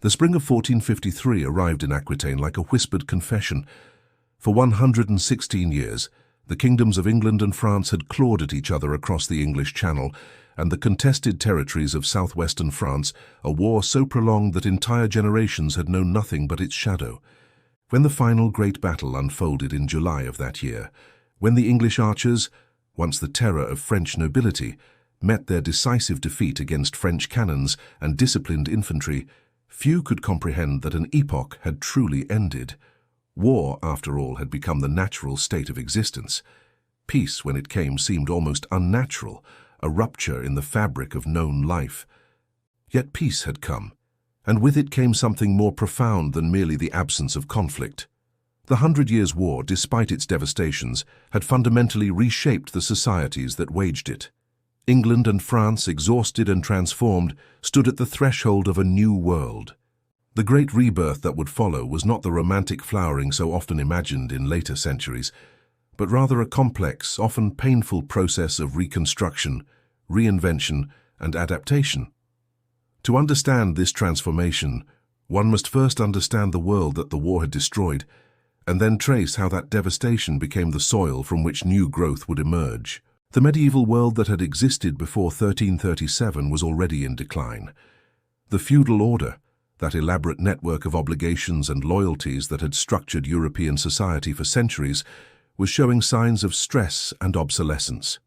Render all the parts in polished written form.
The spring of 1453 arrived in Aquitaine like a whispered confession. For 116 years, the kingdoms of England and France had clawed at each other across the English Channel, and the contested territories of southwestern France, a war so prolonged that entire generations had known nothing but its shadow. When the final great battle unfolded in July of that year, when the English archers, once the terror of French nobility, met their decisive defeat against French cannons and disciplined infantry, few could comprehend that an epoch had truly ended. War, after all, had become the natural state of existence. Peace, when it came, seemed almost unnatural, a rupture in the fabric of known life. Yet peace had come, and with it came something more profound than merely the absence of conflict. The 100 Years' War, despite its devastations, had fundamentally reshaped the societies that waged it. England and France, exhausted and transformed, stood at the threshold of a new world. The great rebirth that would follow was not the romantic flowering so often imagined in later centuries, but rather a complex, often painful process of reconstruction, reinvention, and adaptation. To understand this transformation, one must first understand the world that the war had destroyed, and then trace how that devastation became the soil from which new growth would emerge. The medieval world that had existed before 1337 was already in decline. The feudal order, that elaborate network of obligations and loyalties that had structured European society for centuries, was showing signs of stress and obsolescence.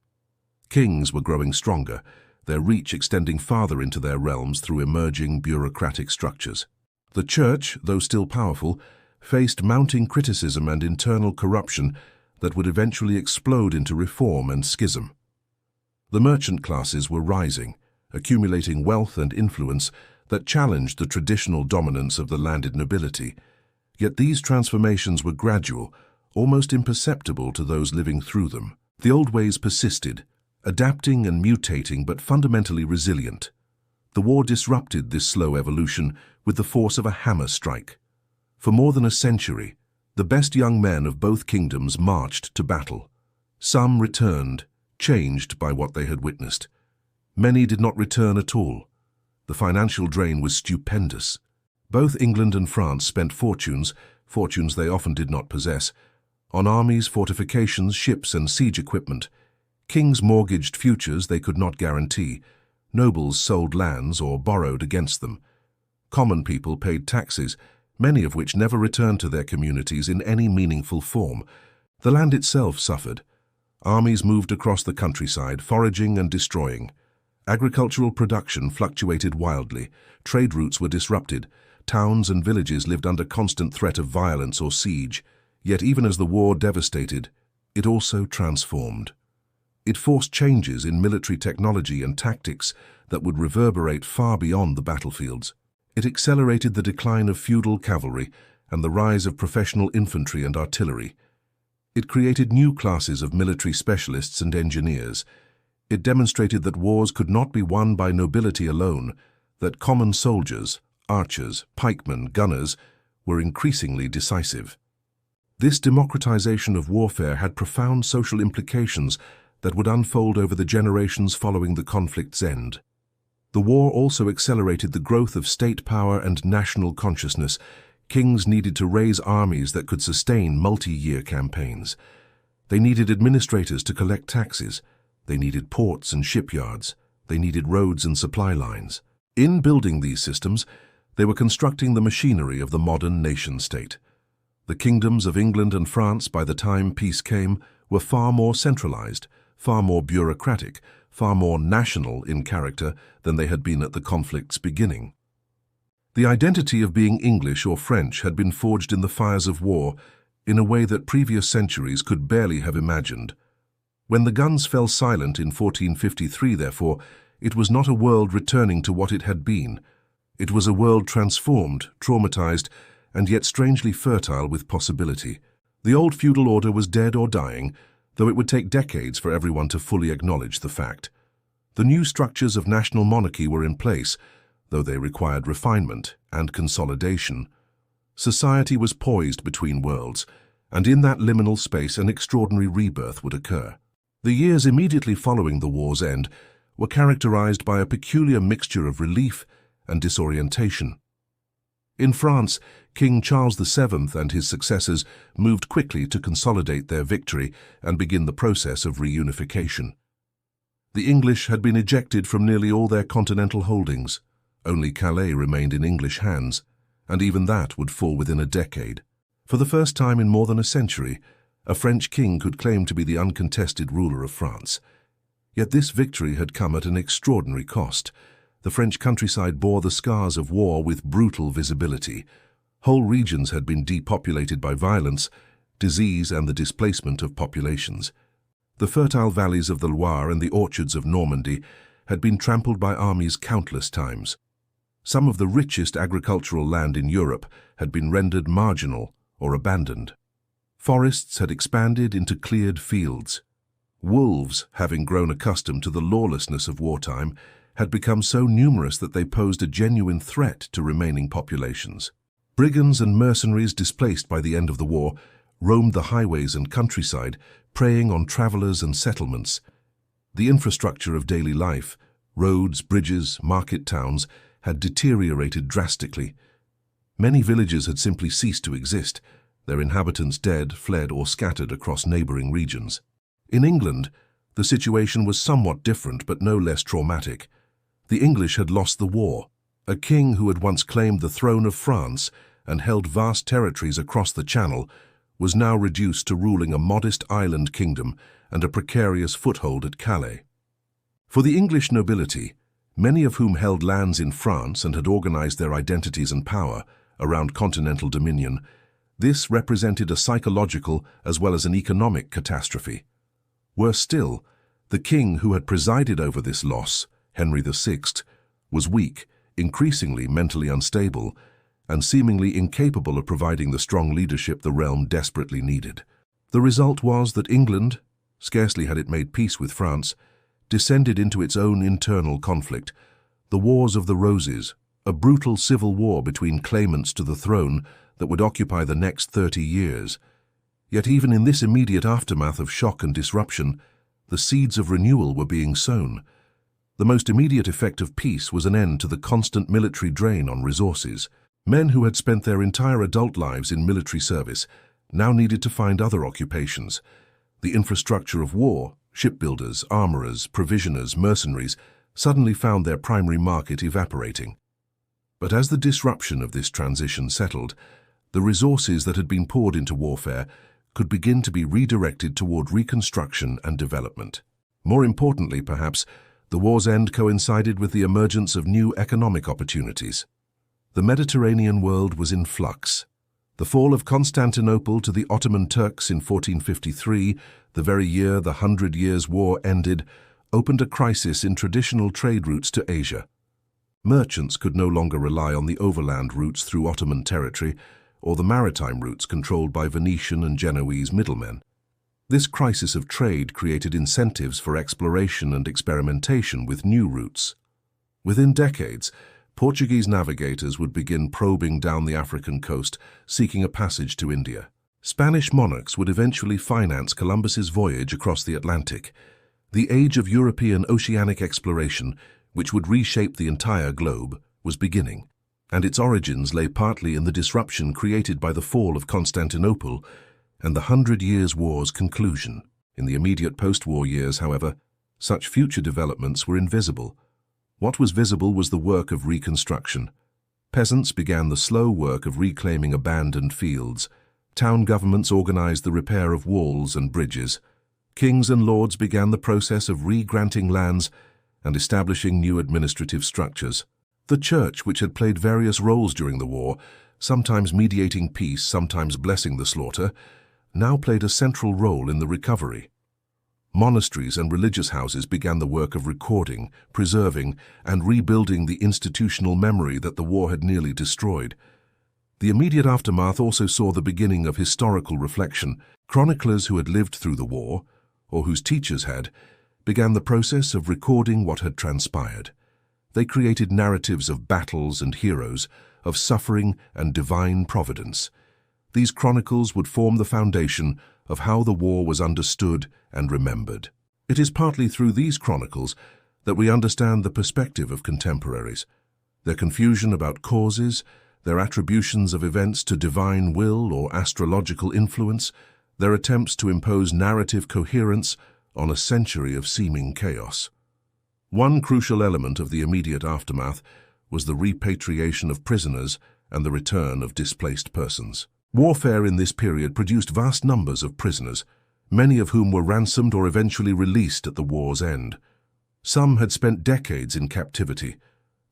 Kings were growing stronger, their reach extending farther into their realms through emerging bureaucratic structures. The Church, though still powerful, faced mounting criticism and internal corruption that would eventually explode into reform and schism. The merchant classes were rising, accumulating wealth and influence that challenged the traditional dominance of the landed nobility. Yet these transformations were gradual, almost imperceptible to those living through them. The old ways persisted, adapting and mutating but fundamentally resilient. The war disrupted this slow evolution with the force of a hammer strike. For more than a century, the best young men of both kingdoms marched to battle. Some returned, changed by what they had witnessed. Many did not return at all. The financial drain was stupendous. Both England and France spent fortunes they often did not possess, on armies, fortifications, ships, and siege equipment. Kings mortgaged futures they could not guarantee. Nobles sold lands or borrowed against them. Common people paid taxes, many of which never returned to their communities in any meaningful form. The land itself suffered. Armies moved across the countryside, foraging and destroying. Agricultural production fluctuated wildly. Trade routes were disrupted. Towns and villages lived under constant threat of violence or siege. Yet even as the war devastated, it also transformed. It forced changes in military technology and tactics that would reverberate far beyond the battlefields. It accelerated the decline of feudal cavalry and the rise of professional infantry and artillery. It created new classes of military specialists and engineers. It demonstrated that wars could not be won by nobility alone, that common soldiers, archers, pikemen, gunners, were increasingly decisive. This democratization of warfare had profound social implications that would unfold over the generations following the conflict's end. The war also accelerated the growth of state power and national consciousness. Kings needed to raise armies that could sustain multi-year campaigns. They needed administrators to collect taxes. They needed ports and shipyards. They needed roads and supply lines. In building these systems, they were constructing the machinery of the modern nation-state. The kingdoms of England and France, by the time peace came, were far more centralized, far more bureaucratic, far more national in character than they had been at the conflict's beginning. The identity of being English or French had been forged in the fires of war in a way that previous centuries could barely have imagined. When the guns fell silent in 1453, therefore, it was not a world returning to what it had been. It was a world transformed, traumatized, and yet strangely fertile with possibility. The old feudal order was dead or dying, though it would take decades for everyone to fully acknowledge the fact. The new structures of national monarchy were in place, though they required refinement and consolidation. Society was poised between worlds, and in that liminal space an extraordinary rebirth would occur. The years immediately following the war's end were characterized by a peculiar mixture of relief and disorientation. In France, King Charles VII and his successors moved quickly to consolidate their victory and begin the process of reunification. The English had been ejected from nearly all their continental holdings. Only Calais remained in English hands, and even that would fall within a decade. For the first time in more than a century, a French king could claim to be the uncontested ruler of France. Yet this victory had come at an extraordinary cost. The French countryside bore the scars of war with brutal visibility. Whole regions had been depopulated by violence, disease, and the displacement of populations. The fertile valleys of the Loire and the orchards of Normandy had been trampled by armies countless times. Some of the richest agricultural land in Europe had been rendered marginal or abandoned. Forests had expanded into cleared fields. Wolves, having grown accustomed to the lawlessness of wartime, had become so numerous that they posed a genuine threat to remaining populations. Brigands and mercenaries displaced by the end of the war roamed the highways and countryside, preying on travelers and settlements. The infrastructure of daily life, roads, bridges, market towns, had deteriorated drastically. Many villages had simply ceased to exist, their inhabitants dead, fled, or scattered across neighboring regions. In England, the situation was somewhat different but no less traumatic. The English had lost the war. A king who had once claimed the throne of France and held vast territories across the Channel was now reduced to ruling a modest island kingdom and a precarious foothold at Calais. For the English nobility, many of whom held lands in France and had organized their identities and power around continental dominion, this represented a psychological as well as an economic catastrophe. Worse still, the king who had presided over this loss, Henry VI, was weak, increasingly mentally unstable, and seemingly incapable of providing the strong leadership the realm desperately needed. The result was that England, scarcely had it made peace with France, descended into its own internal conflict, the Wars of the Roses, a brutal civil war between claimants to the throne that would occupy the next 30 years. Yet even in this immediate aftermath of shock and disruption, the seeds of renewal were being sown. The most immediate effect of peace was an end to the constant military drain on resources. Men who had spent their entire adult lives in military service now needed to find other occupations. The infrastructure of war, shipbuilders, armorers, provisioners, mercenaries, suddenly found their primary market evaporating. But as the disruption of this transition settled, the resources that had been poured into warfare could begin to be redirected toward reconstruction and development. More importantly, perhaps, the war's end coincided with the emergence of new economic opportunities. The Mediterranean world was in flux. The fall of Constantinople to the Ottoman Turks in 1453, the very year the 100 Years' War ended, opened a crisis in traditional trade routes to Asia. Merchants could no longer rely on the overland routes through Ottoman territory or the maritime routes controlled by Venetian and Genoese middlemen. This crisis of trade created incentives for exploration and experimentation with new routes. Within decades, Portuguese navigators would begin probing down the African coast, seeking a passage to India. Spanish monarchs would eventually finance Columbus's voyage across the Atlantic. The age of European oceanic exploration, which would reshape the entire globe, was beginning, and its origins lay partly in the disruption created by the fall of Constantinople and the 100 Years' War's conclusion. In the immediate post-war years, however, such future developments were invisible. What was visible was the work of reconstruction. Peasants began the slow work of reclaiming abandoned fields. Town governments organized the repair of walls and bridges. Kings and lords began the process of re-granting lands and establishing new administrative structures. The church, which had played various roles during the war, sometimes mediating peace, sometimes blessing the slaughter, now played a central role in the recovery. Monasteries and religious houses began the work of recording, preserving, and rebuilding the institutional memory that the war had nearly destroyed. The immediate aftermath also saw the beginning of historical reflection. Chroniclers who had lived through the war, or whose teachers had, began the process of recording what had transpired. They created narratives of battles and heroes, of suffering and divine providence. These chronicles would form the foundation of how the war was understood and remembered. It is partly through these chronicles that we understand the perspective of contemporaries, their confusion about causes, their attributions of events to divine will or astrological influence, their attempts to impose narrative coherence on a century of seeming chaos. One crucial element of the immediate aftermath was the repatriation of prisoners and the return of displaced persons. Warfare in this period produced vast numbers of prisoners, many of whom were ransomed or eventually released at the war's end. Some had spent decades in captivity.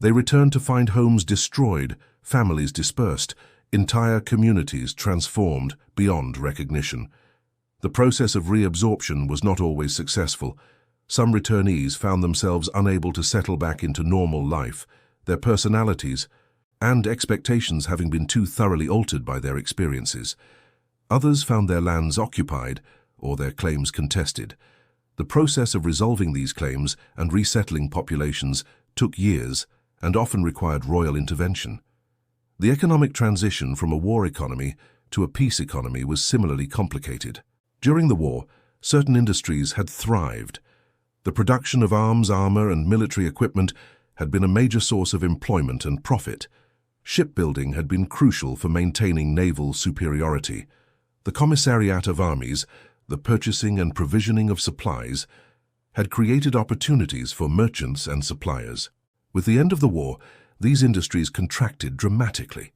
They returned to find homes destroyed, families dispersed, entire communities transformed beyond recognition. The process of reabsorption was not always successful. Some returnees found themselves unable to settle back into normal life, their personalities and expectations having been too thoroughly altered by their experiences. Others found their lands occupied or their claims contested. The process of resolving these claims and resettling populations took years and often required royal intervention. The economic transition from a war economy to a peace economy was similarly complicated. During the war, certain industries had thrived. The production of arms, armor, and military equipment had been a major source of employment and profit. Shipbuilding had been crucial for maintaining naval superiority. The commissariat of armies, the purchasing and provisioning of supplies, had created opportunities for merchants and suppliers. With the end of the war, these industries contracted dramatically.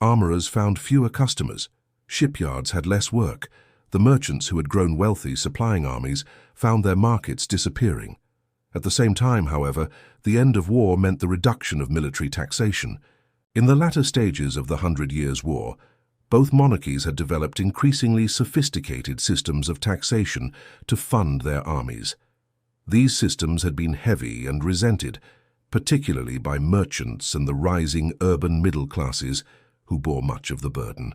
Armorers found fewer customers. Shipyards had less work. The merchants who had grown wealthy supplying armies found their markets disappearing. At the same time, however, the end of war meant the reduction of military taxation. In the latter stages of the 100 Years' War, both monarchies had developed increasingly sophisticated systems of taxation to fund their armies. These systems had been heavy and resented, particularly by merchants and the rising urban middle classes who bore much of the burden.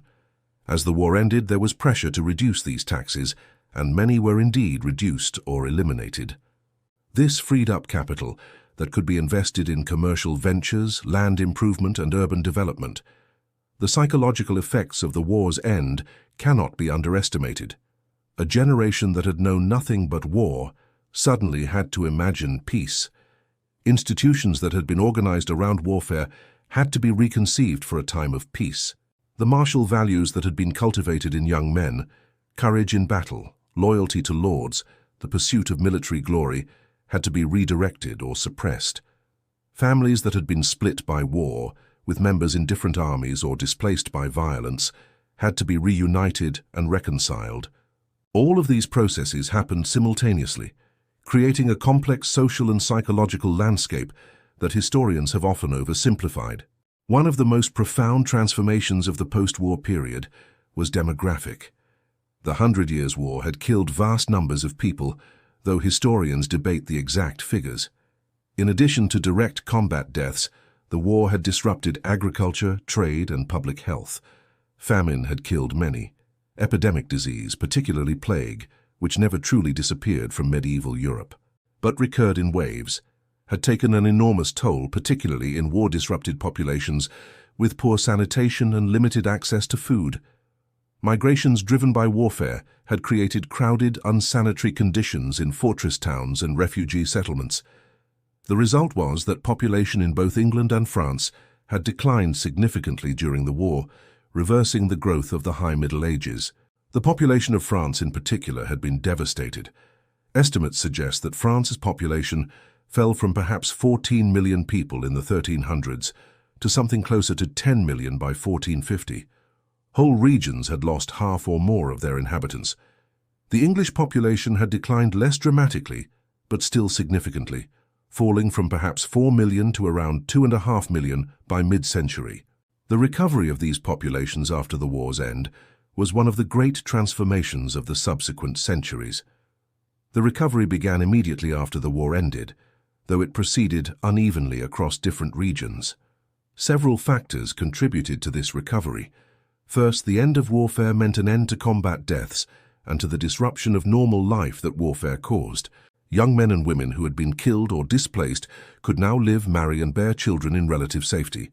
As the war ended, there was pressure to reduce these taxes, and many were indeed reduced or eliminated. This freed up capital that could be invested in commercial ventures, land improvement, and urban development. The psychological effects of the war's end cannot be underestimated. A generation that had known nothing but war suddenly had to imagine peace. Institutions that had been organized around warfare had to be reconceived for a time of peace. The martial values that had been cultivated in young men, courage in battle, loyalty to lords, the pursuit of military glory, had to be redirected or suppressed. Families that had been split by war, with members in different armies or displaced by violence, had to be reunited and reconciled. All of these processes happened simultaneously, creating a complex social and psychological landscape that historians have often oversimplified. One of the most profound transformations of the post-war period was demographic. The 100 Years' War had killed vast numbers of people, though historians debate the exact figures. In addition to direct combat deaths, the war had disrupted agriculture, trade, and public health. Famine had killed many. Epidemic disease, particularly plague, which never truly disappeared from medieval Europe, but recurred in waves, had taken an enormous toll, particularly in war-disrupted populations with poor sanitation and limited access to food. Migrations driven by warfare had created crowded, unsanitary conditions in fortress towns and refugee settlements. The result was that population in both England and France had declined significantly during the war, reversing the growth of the High Middle Ages. The population of France in particular had been devastated. Estimates suggest that France's population fell from perhaps 14 million people in the 1300s to something closer to 10 million by 1450. Whole regions had lost half or more of their inhabitants. The English population had declined less dramatically, but still significantly, falling from perhaps 4 million to around 2.5 million by mid-century. The recovery of these populations after the war's end was one of the great transformations of the subsequent centuries. The recovery began immediately after the war ended, though it proceeded unevenly across different regions. Several factors contributed to this recovery. First, the end of warfare meant an end to combat deaths and to the disruption of normal life that warfare caused. Young men and women who had been killed or displaced could now live, marry, and bear children in relative safety.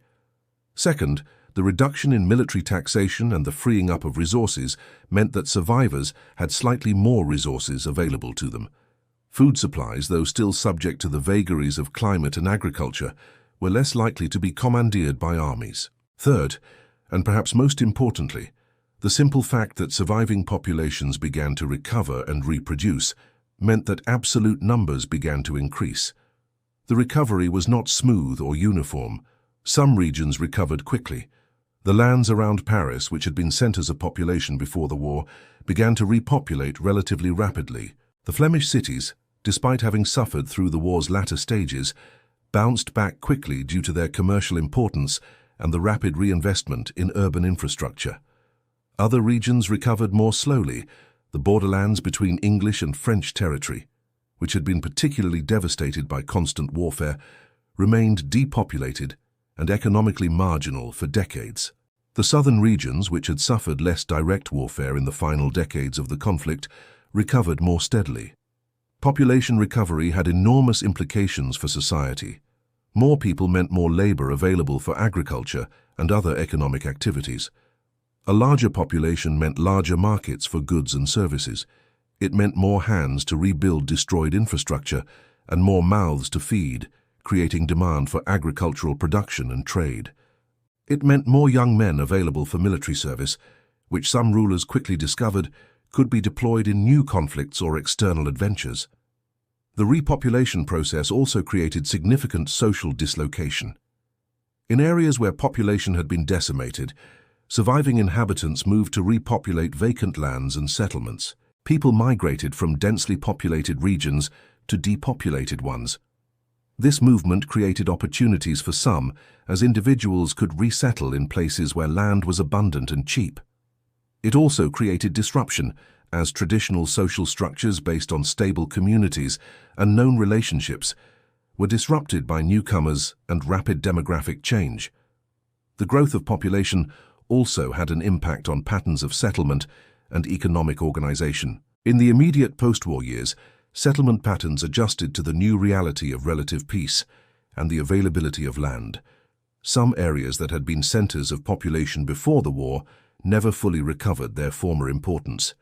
Second, the reduction in military taxation and the freeing up of resources meant that survivors had slightly more resources available to them. Food supplies, though still subject to the vagaries of climate and agriculture, were less likely to be commandeered by armies. Third, and perhaps most importantly, the simple fact that surviving populations began to recover and reproduce meant that absolute numbers began to increase. The recovery was not smooth or uniform. Some regions recovered quickly. The lands around Paris, which had been centers of population before the war, began to repopulate relatively rapidly. The Flemish cities, despite having suffered through the war's latter stages, bounced back quickly due to their commercial importance and the rapid reinvestment in urban infrastructure. Other regions recovered more slowly. The borderlands between English and French territory, which had been particularly devastated by constant warfare, remained depopulated and economically marginal for decades. The southern regions, which had suffered less direct warfare in the final decades of the conflict, recovered more steadily. Population recovery had enormous implications for society. More people meant more labor available for agriculture and other economic activities. A larger population meant larger markets for goods and services. It meant more hands to rebuild destroyed infrastructure and more mouths to feed, creating demand for agricultural production and trade. It meant more young men available for military service, which some rulers quickly discovered could be deployed in new conflicts or external adventures. The repopulation process also created significant social dislocation. In areas where population had been decimated, surviving inhabitants moved to repopulate vacant lands and settlements. People migrated from densely populated regions to depopulated ones. This movement created opportunities for some, as individuals could resettle in places where land was abundant and cheap. It also created disruption, as traditional social structures based on stable communities and known relationships were disrupted by newcomers and rapid demographic change. The growth of population also had an impact on patterns of settlement and economic organization. In the immediate post-war years, settlement patterns adjusted to the new reality of relative peace and the availability of land. Some areas that had been centers of population before the war never fully recovered their former importance.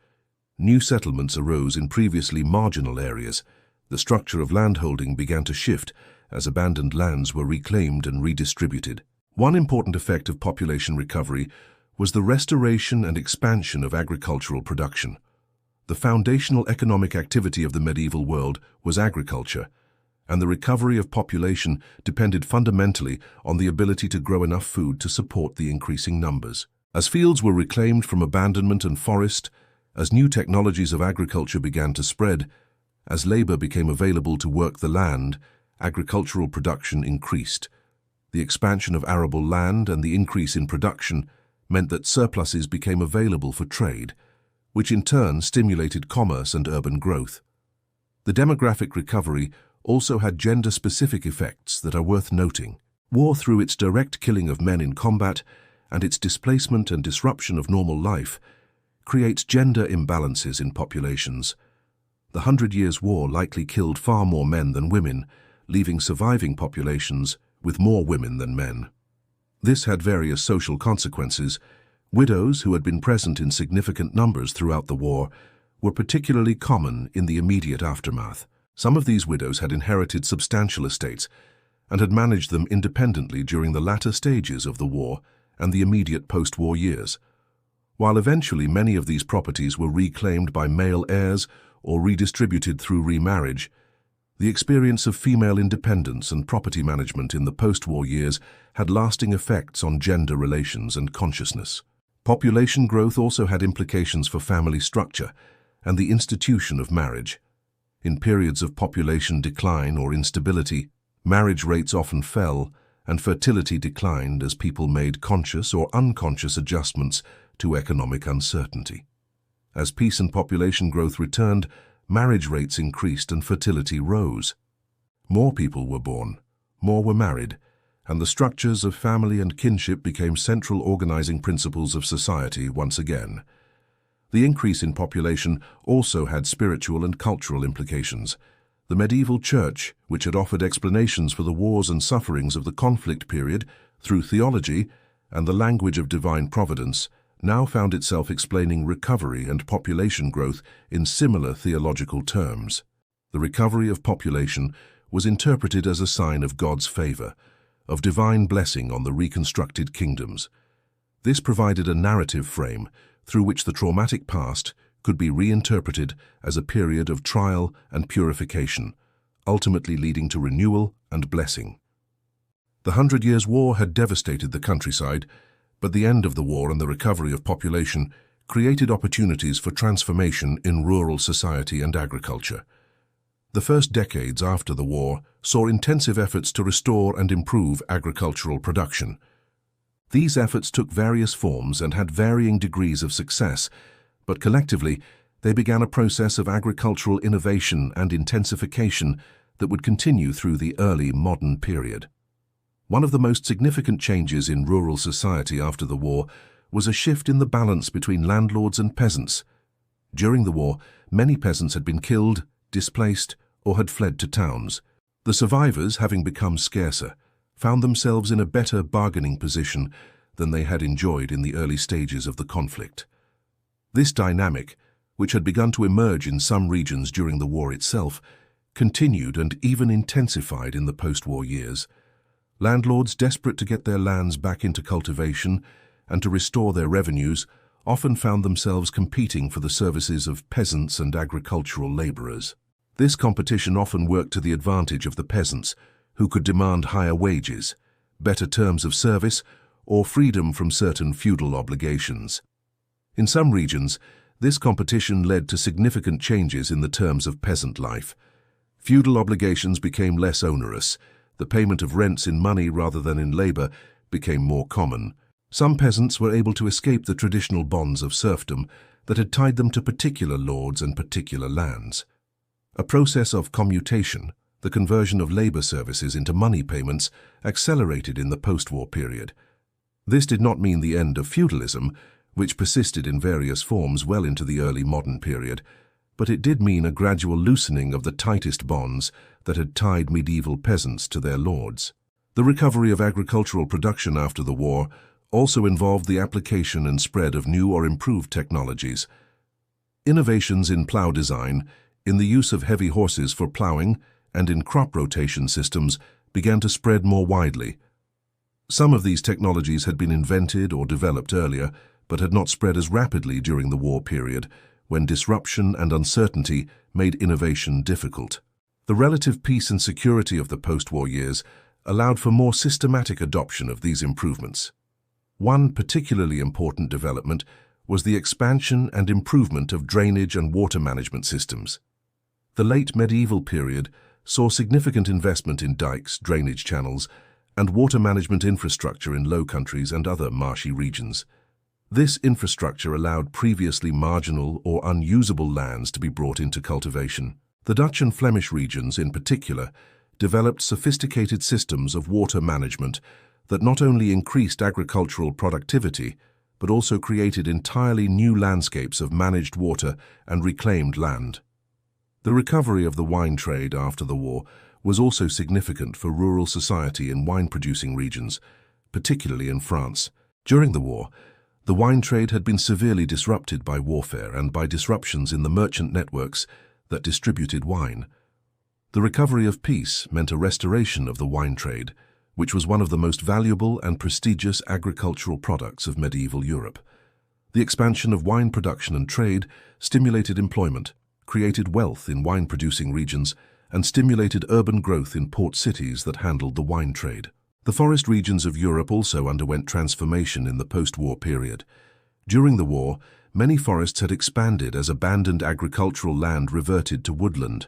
New settlements arose in previously marginal areas. The structure of landholding began to shift as abandoned lands were reclaimed and redistributed. One important effect of population recovery was the restoration and expansion of agricultural production. The foundational economic activity of the medieval world was agriculture, and the recovery of population depended fundamentally on the ability to grow enough food to support the increasing numbers. As fields were reclaimed from abandonment and forest, as new technologies of agriculture began to spread, as labor became available to work the land, agricultural production increased. The expansion of arable land and the increase in production meant that surpluses became available for trade, which in turn stimulated commerce and urban growth. The demographic recovery also had gender-specific effects that are worth noting. War, through its direct killing of men in combat and its displacement and disruption of normal life, creates gender imbalances in populations. The 100 Years' War likely killed far more men than women, leaving surviving populations with more women than men. This had various social consequences. Widows, who had been present in significant numbers throughout the war, were particularly common in the immediate aftermath. Some of these widows had inherited substantial estates and had managed them independently during the latter stages of the war and the immediate post-war years. While eventually many of these properties were reclaimed by male heirs or redistributed through remarriage, the experience of female independence and property management in the post-war years had lasting effects on gender relations and consciousness. Population growth also had implications for family structure and the institution of marriage. In periods of population decline or instability, marriage rates often fell and fertility declined as people made conscious or unconscious adjustments to economic uncertainty. As peace and population growth returned, marriage rates increased and fertility rose. More people were born, more were married, and the structures of family and kinship became central organizing principles of society once again. The increase in population also had spiritual and cultural implications. The medieval church, which had offered explanations for the wars and sufferings of the conflict period through theology and the language of divine providence, now found itself explaining recovery and population growth in similar theological terms. The recovery of population was interpreted as a sign of God's favor, of divine blessing on the reconstructed kingdoms. This provided a narrative frame through which the traumatic past could be reinterpreted as a period of trial and purification, ultimately leading to renewal and blessing. The 100 Years' War had devastated the countryside, but the end of the war and the recovery of population created opportunities for transformation in rural society and agriculture. The first decades after the war saw intensive efforts to restore and improve agricultural production. These efforts took various forms and had varying degrees of success, but collectively they began a process of agricultural innovation and intensification that would continue through the early modern period. One of the most significant changes in rural society after the war was a shift in the balance between landlords and peasants. During the war, many peasants had been killed, displaced, or had fled to towns. The survivors, having become scarcer, found themselves in a better bargaining position than they had enjoyed in the early stages of the conflict. This dynamic, which had begun to emerge in some regions during the war itself, continued and even intensified in the post-war years. Landlords, desperate to get their lands back into cultivation and to restore their revenues, often found themselves competing for the services of peasants and agricultural laborers. This competition often worked to the advantage of the peasants, who could demand higher wages, better terms of service, or freedom from certain feudal obligations. In some regions, this competition led to significant changes in the terms of peasant life. Feudal obligations became less onerous. The payment of rents in money rather than in labor became more common. Some peasants were able to escape the traditional bonds of serfdom that had tied them to particular lords and particular lands. A process of commutation, the conversion of labor services into money payments, accelerated in the post-war period. This did not mean the end of feudalism, which persisted in various forms well into the early modern period, but it did mean a gradual loosening of the tightest bonds that had tied medieval peasants to their lords. The recovery of agricultural production after the war also involved the application and spread of new or improved technologies. Innovations in plow design, in the use of heavy horses for plowing, and in crop rotation systems began to spread more widely. Some of these technologies had been invented or developed earlier, but had not spread as rapidly during the war period, when disruption and uncertainty made innovation difficult. The relative peace and security of the post-war years allowed for more systematic adoption of these improvements. One particularly important development was the expansion and improvement of drainage and water management systems. The late medieval period saw significant investment in dikes, drainage channels, and water management infrastructure in Low Countries and other marshy regions. This infrastructure allowed previously marginal or unusable lands to be brought into cultivation. The Dutch and Flemish regions, in particular, developed sophisticated systems of water management that not only increased agricultural productivity, but also created entirely new landscapes of managed water and reclaimed land. The recovery of the wine trade after the war was also significant for rural society in wine-producing regions, particularly in France. During the war, the wine trade had been severely disrupted by warfare and by disruptions in the merchant networks that distributed wine. The recovery of peace meant a restoration of the wine trade, which was one of the most valuable and prestigious agricultural products of medieval Europe. The expansion of wine production and trade stimulated employment, created wealth in wine-producing regions, and stimulated urban growth in port cities that handled the wine trade. The forest regions of Europe also underwent transformation in the post-war period. During the war, many forests had expanded as abandoned agricultural land reverted to woodland.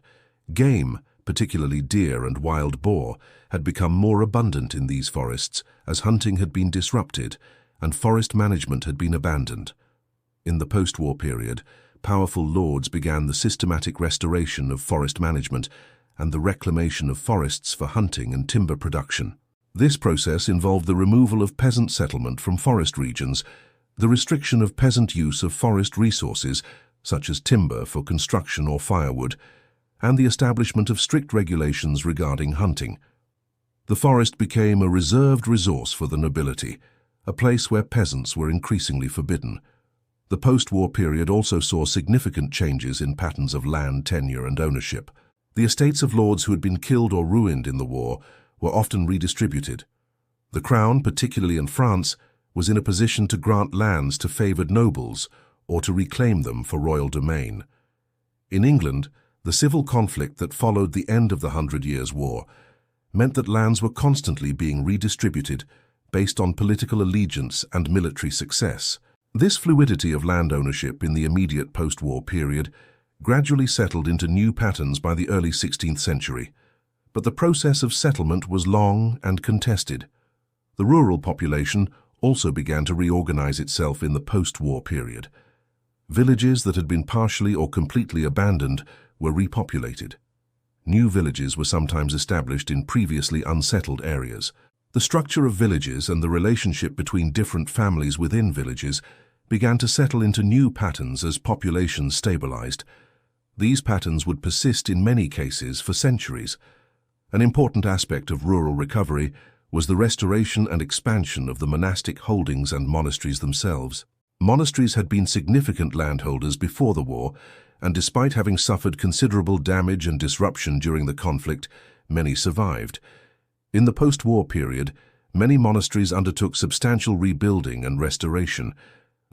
Game, particularly deer and wild boar, had become more abundant in these forests as hunting had been disrupted and forest management had been abandoned. In the post-war period, powerful lords began the systematic restoration of forest management and the reclamation of forests for hunting and timber production. This process involved the removal of peasant settlement from forest regions, the restriction of peasant use of forest resources, such as timber for construction or firewood, and the establishment of strict regulations regarding hunting. The forest became a reserved resource for the nobility, a place where peasants were increasingly forbidden. The post-war period also saw significant changes in patterns of land tenure and ownership. The estates of lords who had been killed or ruined in the war were often redistributed, The crown, particularly in France, was in a position to grant lands to favoured nobles or to reclaim them for royal domain. In England, the civil conflict that followed the end of the 100 Years' War meant that lands were constantly being redistributed based on political allegiance and military success. This fluidity of land ownership in the immediate post-war period gradually settled into new patterns by the early 16th century, but the process of settlement was long and contested. The rural population also began to reorganize itself in the post-war period. Villages that had been partially or completely abandoned were repopulated. New villages were sometimes established in previously unsettled areas. The structure of villages and the relationship between different families within villages began to settle into new patterns as populations stabilized. These patterns would persist in many cases for centuries. An important aspect of rural recovery was the restoration and expansion of the monastic holdings and monasteries themselves. Monasteries had been significant landholders before the war, and despite having suffered considerable damage and disruption during the conflict, many survived. In the post-war period, many monasteries undertook substantial rebuilding and restoration.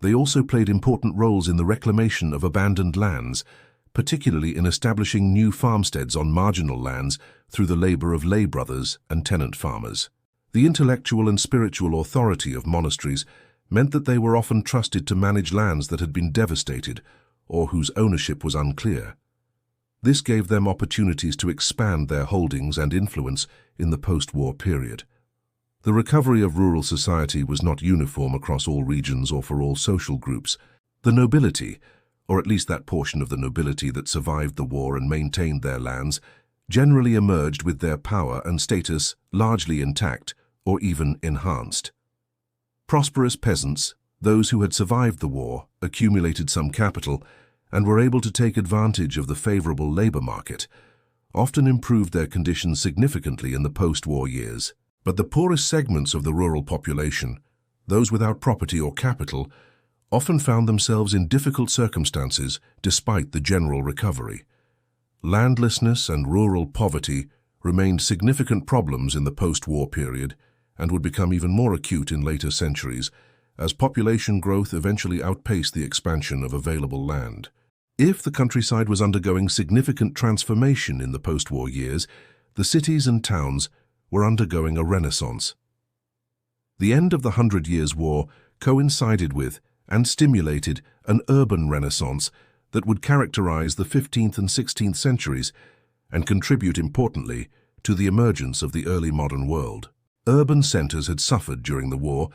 They also played important roles in the reclamation of abandoned lands, particularly in establishing new farmsteads on marginal lands through the labor of lay brothers and tenant farmers. The intellectual and spiritual authority of monasteries meant that they were often trusted to manage lands that had been devastated or whose ownership was unclear. This gave them opportunities to expand their holdings and influence in the post-war period. The recovery of rural society was not uniform across all regions or for all social groups. The nobility, or at least that portion of the nobility that survived the war and maintained their lands, generally emerged with their power and status largely intact or even enhanced. Prosperous peasants, those who had survived the war, accumulated some capital and were able to take advantage of the favorable labor market, often improved their conditions significantly in the post-war years. But the poorest segments of the rural population, those without property or capital, often found themselves in difficult circumstances despite the general recovery. Landlessness and rural poverty remained significant problems in the post-war period and would become even more acute in later centuries as population growth eventually outpaced the expansion of available land. If the countryside was undergoing significant transformation in the post-war years, the cities and towns were undergoing a renaissance. The end of the 100 Years' War coincided with and stimulated an urban renaissance that would characterize the 15th and 16th centuries and contribute importantly to the emergence of the early modern world. Urban centers had suffered during the war,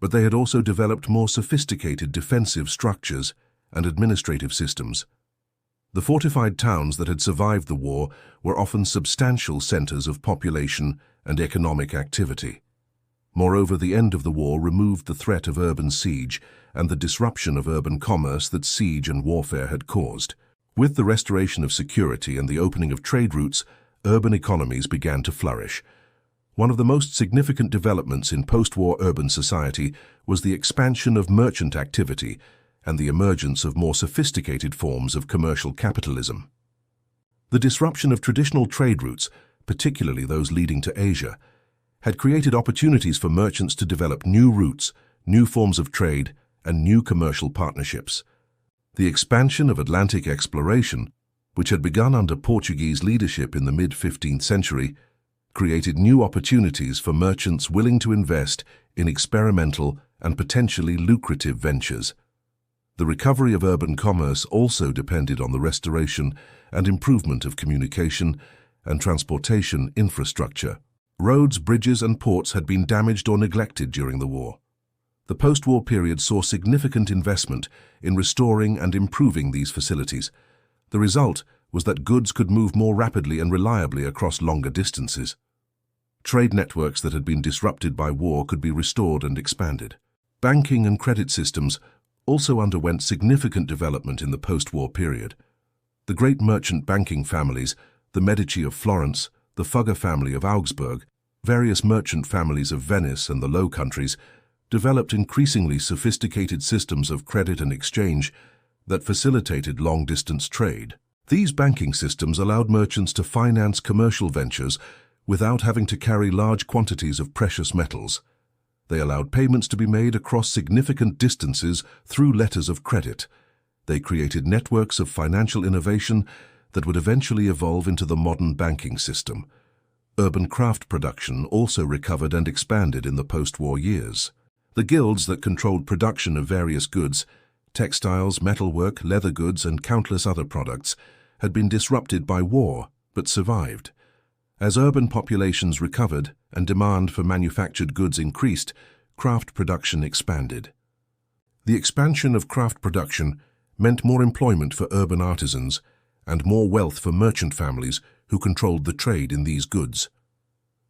but they had also developed more sophisticated defensive structures and administrative systems. The fortified towns that had survived the war were often substantial centers of population and economic activity. Moreover, the end of the war removed the threat of urban siege and the disruption of urban commerce that siege and warfare had caused. With the restoration of security and the opening of trade routes, urban economies began to flourish. One of the most significant developments in post-war urban society was the expansion of merchant activity and the emergence of more sophisticated forms of commercial capitalism. The disruption of traditional trade routes, particularly those leading to Asia, had created opportunities for merchants to develop new routes, new forms of trade, and new commercial partnerships. The expansion of Atlantic exploration, which had begun under Portuguese leadership in the mid-15th century, created new opportunities for merchants willing to invest in experimental and potentially lucrative ventures. The recovery of urban commerce also depended on the restoration and improvement of communication and transportation infrastructure. Roads, bridges, and ports had been damaged or neglected during the war. The post-war period saw significant investment in restoring and improving these facilities. The result was that goods could move more rapidly and reliably across longer distances. Trade networks that had been disrupted by war could be restored and expanded. Banking and credit systems also underwent significant development in the post-war period. The great merchant banking families, the Medici of Florence, the Fugger family of Augsburg, various merchant families of Venice and the Low Countries, developed increasingly sophisticated systems of credit and exchange that facilitated long-distance trade. These banking systems allowed merchants to finance commercial ventures without having to carry large quantities of precious metals. They allowed payments to be made across significant distances through letters of credit. They created networks of financial innovation that would eventually evolve into the modern banking system. Urban craft production also recovered and expanded in the post-war years. The guilds that controlled production of various goods, textiles, metalwork, leather goods, and countless other products, had been disrupted by war, but survived. As urban populations recovered and demand for manufactured goods increased, craft production expanded. The expansion of craft production meant more employment for urban artisans and more wealth for merchant families who controlled the trade in these goods.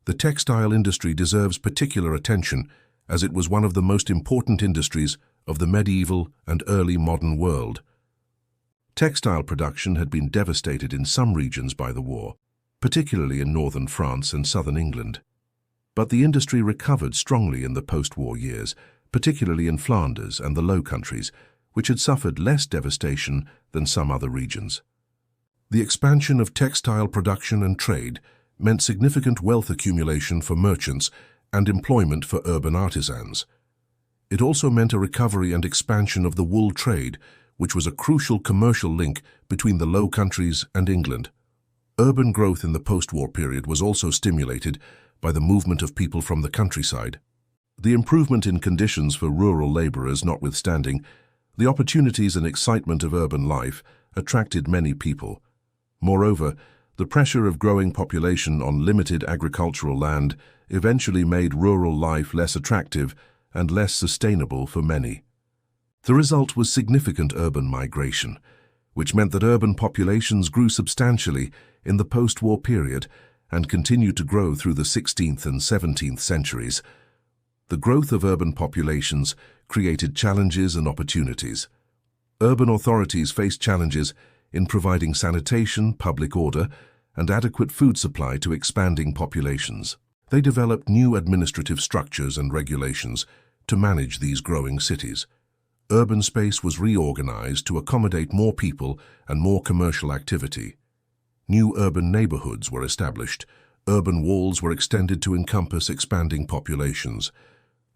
The textile industry deserves particular attention as it was one of the most important industries of the medieval and early modern world. Textile production had been devastated in some regions by the war, particularly in northern France and southern England. But the industry recovered strongly in the post-war years, particularly in Flanders and the Low Countries, which had suffered less devastation than some other regions. The expansion of textile production and trade meant significant wealth accumulation for merchants and employment for urban artisans. It also meant a recovery and expansion of the wool trade, which was a crucial commercial link between the Low Countries and England. Urban growth in the post-war period was also stimulated by the movement of people from the countryside. The improvement in conditions for rural laborers notwithstanding, the opportunities and excitement of urban life attracted many people. Moreover, the pressure of growing population on limited agricultural land eventually made rural life less attractive and less sustainable for many. The result was significant urban migration, which meant that urban populations grew substantially in the post-war period and continued to grow through the 16th and 17th centuries. The growth of urban populations created challenges and opportunities. Urban authorities faced challenges in providing sanitation, public order, and adequate food supply to expanding populations. They developed new administrative structures and regulations to manage these growing cities. Urban space was reorganized to accommodate more people and more commercial activity. New urban neighborhoods were established. Urban walls were extended to encompass expanding populations.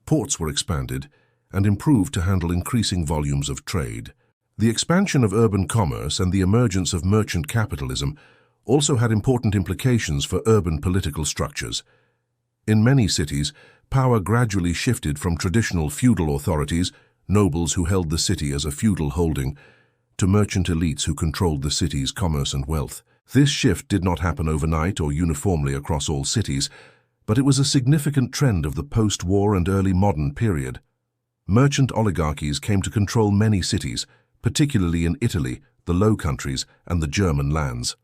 Ports were expanded and improved to handle increasing volumes of trade. The expansion of urban commerce and the emergence of merchant capitalism also had important implications for urban political structures. In many cities, power gradually shifted from traditional feudal authorities, nobles who held the city as a feudal holding, to merchant elites who controlled the city's commerce and wealth. This shift did not happen overnight or uniformly across all cities, but it was a significant trend of the post-war and early modern period. Merchant oligarchies came to control many cities, particularly in Italy, the Low Countries, and the German lands.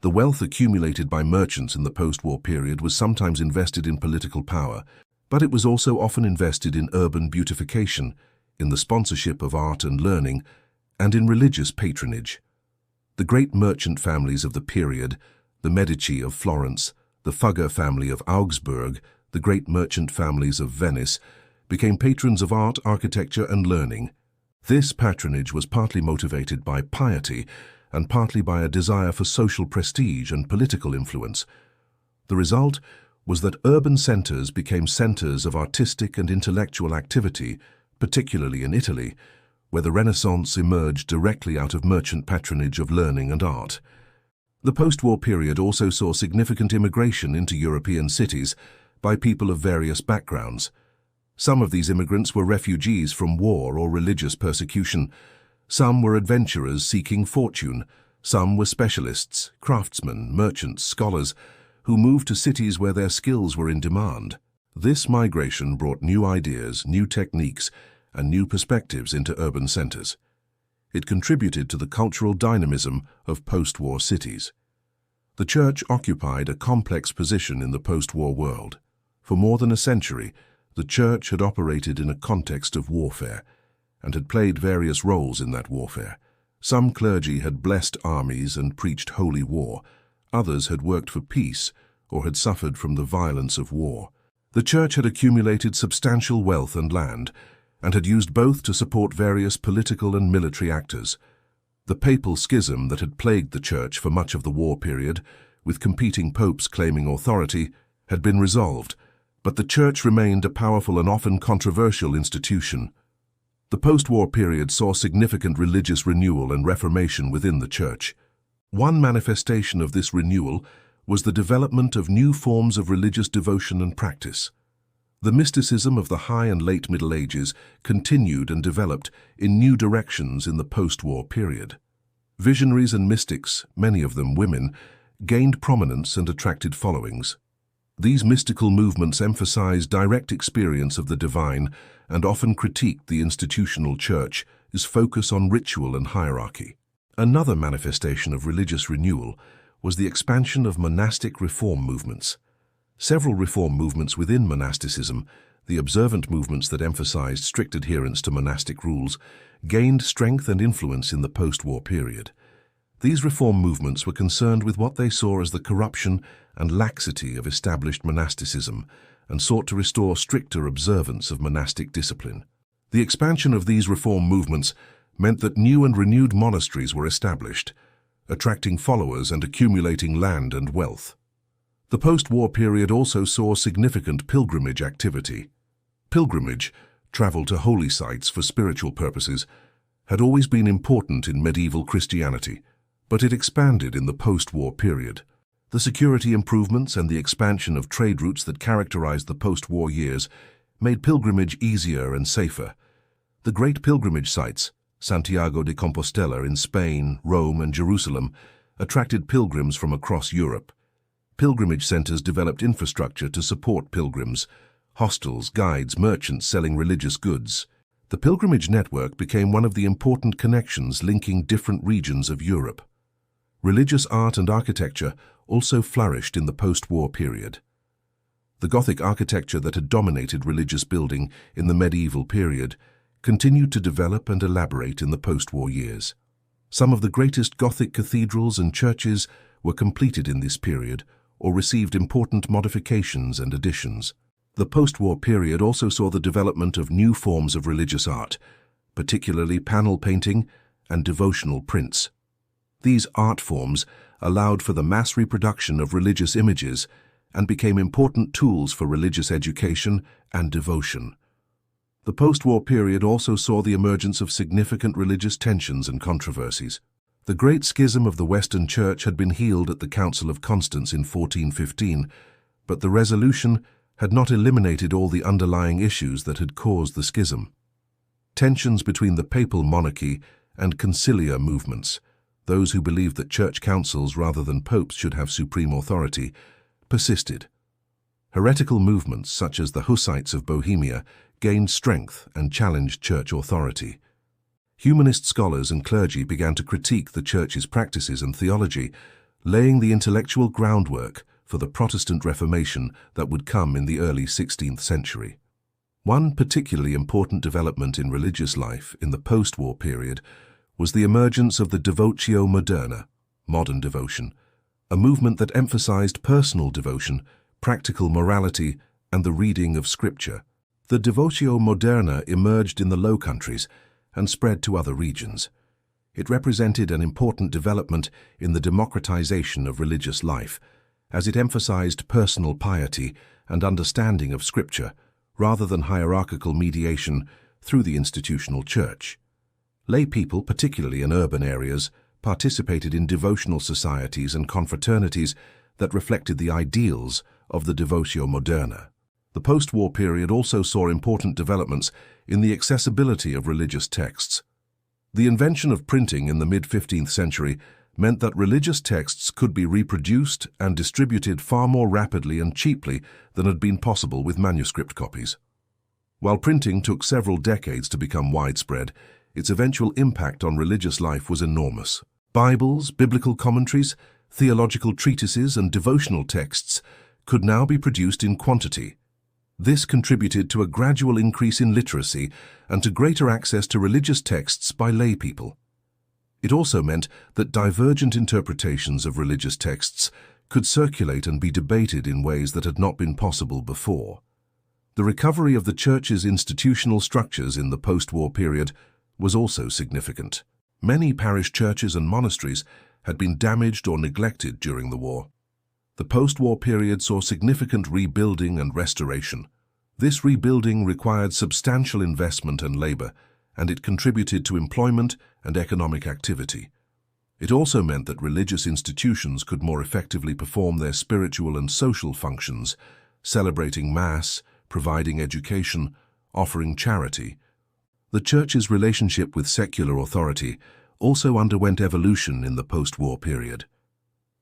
The wealth accumulated by merchants in the post-war period was sometimes invested in political power, but it was also often invested in urban beautification, in the sponsorship of art and learning, and in religious patronage. The great merchant families of the period, the Medici of Florence, the Fugger family of Augsburg, the great merchant families of Venice, became patrons of art, architecture, and learning. This patronage was partly motivated by piety and partly by a desire for social prestige and political influence. The result was that urban centers became centers of artistic and intellectual activity, particularly in Italy, where the Renaissance emerged directly out of merchant patronage of learning and art. The post-war period also saw significant immigration into European cities by people of various backgrounds. Some of these immigrants were refugees from war or religious persecution. Some were adventurers seeking fortune. Some were specialists, craftsmen, merchants, scholars, who moved to cities where their skills were in demand. This migration brought new ideas, new techniques, and new perspectives into urban centers. It contributed to the cultural dynamism of post-war cities. The church occupied a complex position in the post-war world. For more than a century, the church had operated in a context of warfare and had played various roles in that warfare. Some clergy had blessed armies and preached holy war. Others had worked for peace or had suffered from the violence of war. The church had accumulated substantial wealth and land and had used both to support various political and military actors. The papal schism that had plagued the church for much of the war period with competing popes claiming authority, had been resolved, but the Church remained a powerful and often controversial institution. The post-war period saw significant religious renewal and reformation within the Church. One manifestation of this renewal was the development of new forms of religious devotion and practice. The mysticism of the High and Late Middle Ages continued and developed in new directions in the post-war period. Visionaries and mystics, many of them women, gained prominence and attracted followings. These mystical movements emphasized direct experience of the divine and often critiqued the institutional Church's focus on ritual and hierarchy. Another manifestation of religious renewal was the expansion of monastic reform movements. Several reform movements within monasticism, the observant movements that emphasized strict adherence to monastic rules, gained strength and influence in the post-war period. These reform movements were concerned with what they saw as the corruption and laxity of established monasticism and sought to restore stricter observance of monastic discipline. The expansion of these reform movements meant that new and renewed monasteries were established, attracting followers and accumulating land and wealth. The post-war period also saw significant pilgrimage activity. Pilgrimage, travel to holy sites for spiritual purposes, had always been important in medieval Christianity, but it expanded in the post-war period. The security improvements and the expansion of trade routes that characterized the post-war years made pilgrimage easier and safer. The great pilgrimage sites, Santiago de Compostela in Spain, Rome, and Jerusalem, attracted pilgrims from across Europe. Pilgrimage centers developed infrastructure to support pilgrims, hostels, guides, merchants selling religious goods. The pilgrimage network became one of the important connections linking different regions of Europe. Religious art and architecture also flourished in the post-war period. The Gothic architecture that had dominated religious building in the medieval period continued to develop and elaborate in the post-war years. Some of the greatest Gothic cathedrals and churches were completed in this period or received important modifications and additions. The post-war period also saw the development of new forms of religious art, particularly panel painting and devotional prints. These art forms allowed for the mass reproduction of religious images and became important tools for religious education and devotion. The post-war period also saw the emergence of significant religious tensions and controversies. The Great Schism of the Western Church had been healed at the Council of Constance in 1415, but the resolution had not eliminated all the underlying issues that had caused the schism. Tensions between the papal monarchy and conciliar movements, those who believed that church councils rather than popes should have supreme authority, persisted. Heretical movements such as the Hussites of Bohemia gained strength and challenged church authority. Humanist scholars and clergy began to critique the Church's practices and theology, laying the intellectual groundwork for the Protestant Reformation that would come in the early 16th century. One particularly important development in religious life in the post-war period was the emergence of the Devotio Moderna, modern devotion, a movement that emphasized personal devotion, practical morality, and the reading of Scripture. The Devotio Moderna emerged in the Low Countries and spread to other regions. It represented an important development in the democratization of religious life, as it emphasized personal piety and understanding of Scripture, rather than hierarchical mediation through the institutional Church. Lay people, particularly in urban areas, participated in devotional societies and confraternities that reflected the ideals of the Devotio Moderna. The post-war period also saw important developments in the accessibility of religious texts. The invention of printing in the mid-15th century meant that religious texts could be reproduced and distributed far more rapidly and cheaply than had been possible with manuscript copies. While printing took several decades to become widespread, its eventual impact on religious life was enormous. Bibles, biblical commentaries, theological treatises, and devotional texts could now be produced in quantity. This contributed to a gradual increase in literacy and to greater access to religious texts by lay people. It also meant that divergent interpretations of religious texts could circulate and be debated in ways that had not been possible before. The recovery of the Church's institutional structures in the post-war period was also significant. Many parish churches and monasteries had been damaged or neglected during the war. The post-war period saw significant rebuilding and restoration. This rebuilding required substantial investment and labor, and it contributed to employment and economic activity. It also meant that religious institutions could more effectively perform their spiritual and social functions, celebrating Mass, providing education, offering charity. The Church's relationship with secular authority also underwent evolution in the post-war period.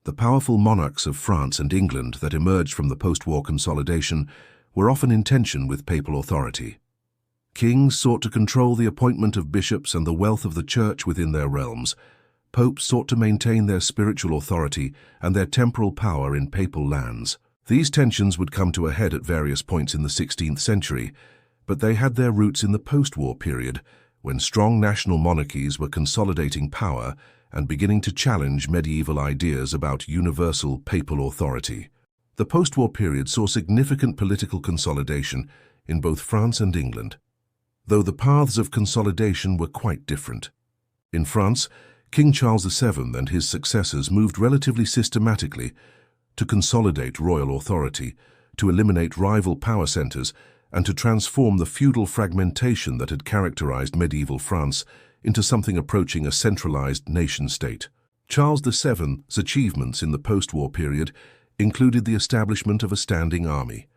The powerful monarchs of France and England that emerged from the post-war consolidation were often in tension with papal authority. Kings sought to control the appointment of bishops and the wealth of the Church within their realms. Popes sought to maintain their spiritual authority and their temporal power in papal lands. These tensions would come to a head at various points in the 16th century, but they had their roots in the post-war period, when strong national monarchies were consolidating power and beginning to challenge medieval ideas about universal papal authority. The post-war period saw significant political consolidation in both France and England, though the paths of consolidation were quite different. In France, King Charles VII and his successors moved relatively systematically to consolidate royal authority, to eliminate rival power centers, and to transform the feudal fragmentation that had characterized medieval France into something approaching a centralized nation-state. Charles VII's achievements in the post-war period included the establishment of a standing army,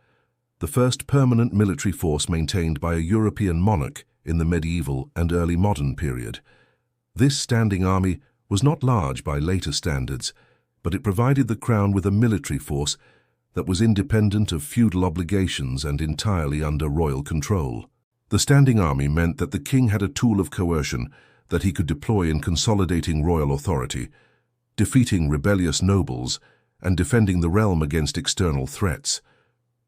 the first permanent military force maintained by a European monarch in the medieval and early modern period. This standing army was not large by later standards, but it provided the crown with a military force that was independent of feudal obligations and entirely under royal control. The standing army meant that the king had a tool of coercion that he could deploy in consolidating royal authority, defeating rebellious nobles, and defending the realm against external threats.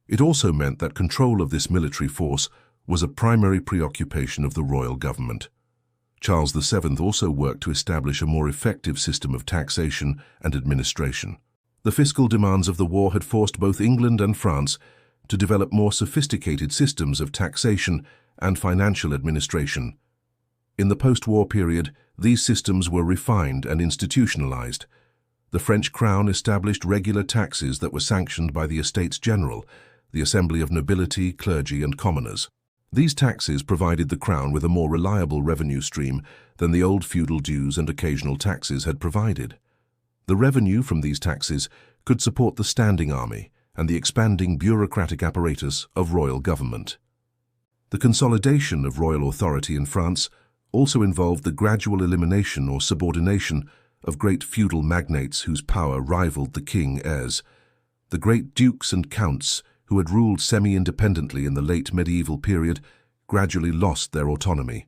It also meant that control of this military force was a primary preoccupation of the royal government. Charles VII also worked to establish a more effective system of taxation and administration. The fiscal demands of the war had forced both England and France to develop more sophisticated systems of taxation and financial administration. In the post-war period, these systems were refined and institutionalized. The French crown established regular taxes that were sanctioned by the Estates General, the assembly of nobility, clergy, and commoners. These taxes provided the crown with a more reliable revenue stream than the old feudal dues and occasional taxes had provided. The revenue from these taxes could support the standing army and the expanding bureaucratic apparatus of royal government. The consolidation of royal authority in France also involved the gradual elimination or subordination of great feudal magnates whose power rivaled the king as the great dukes and counts who had ruled semi-independently in the late medieval period gradually lost their autonomy.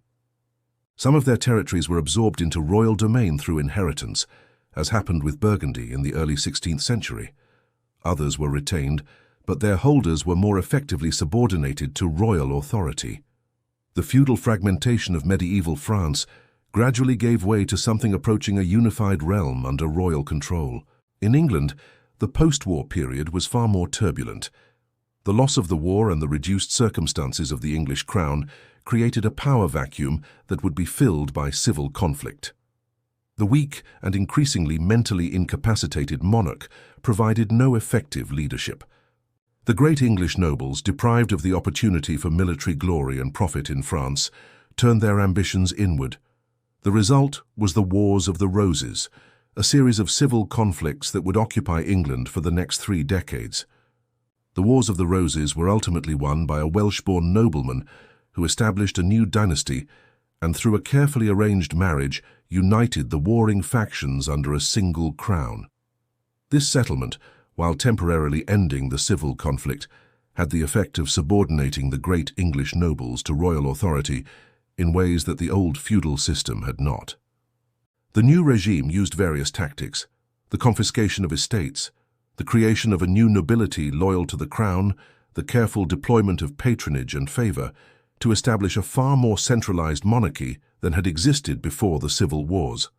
Some of their territories were absorbed into royal domain through inheritance, as happened with Burgundy in the early 16th century. Others were retained, but their holders were more effectively subordinated to royal authority. The feudal fragmentation of medieval France gradually gave way to something approaching a unified realm under royal control. In England, the post-war period was far more turbulent. The loss of the war and the reduced circumstances of the English crown created a power vacuum that would be filled by civil conflict. The weak and increasingly mentally incapacitated monarch provided no effective leadership. The great English nobles, deprived of the opportunity for military glory and profit in France, turned their ambitions inward. The result was the Wars of the Roses, a series of civil conflicts that would occupy England for the next 3 decades. The Wars of the Roses were ultimately won by a Welsh-born nobleman who established a new dynasty and, through a carefully arranged marriage, united the warring factions under a single crown. This settlement, while temporarily ending the civil conflict, had the effect of subordinating the great English nobles to royal authority in ways that the old feudal system had not. The new regime used various tactics: the confiscation of estates, the creation of a new nobility loyal to the crown, the careful deployment of patronage and favor, to establish a far more centralized monarchy than had existed before the civil wars.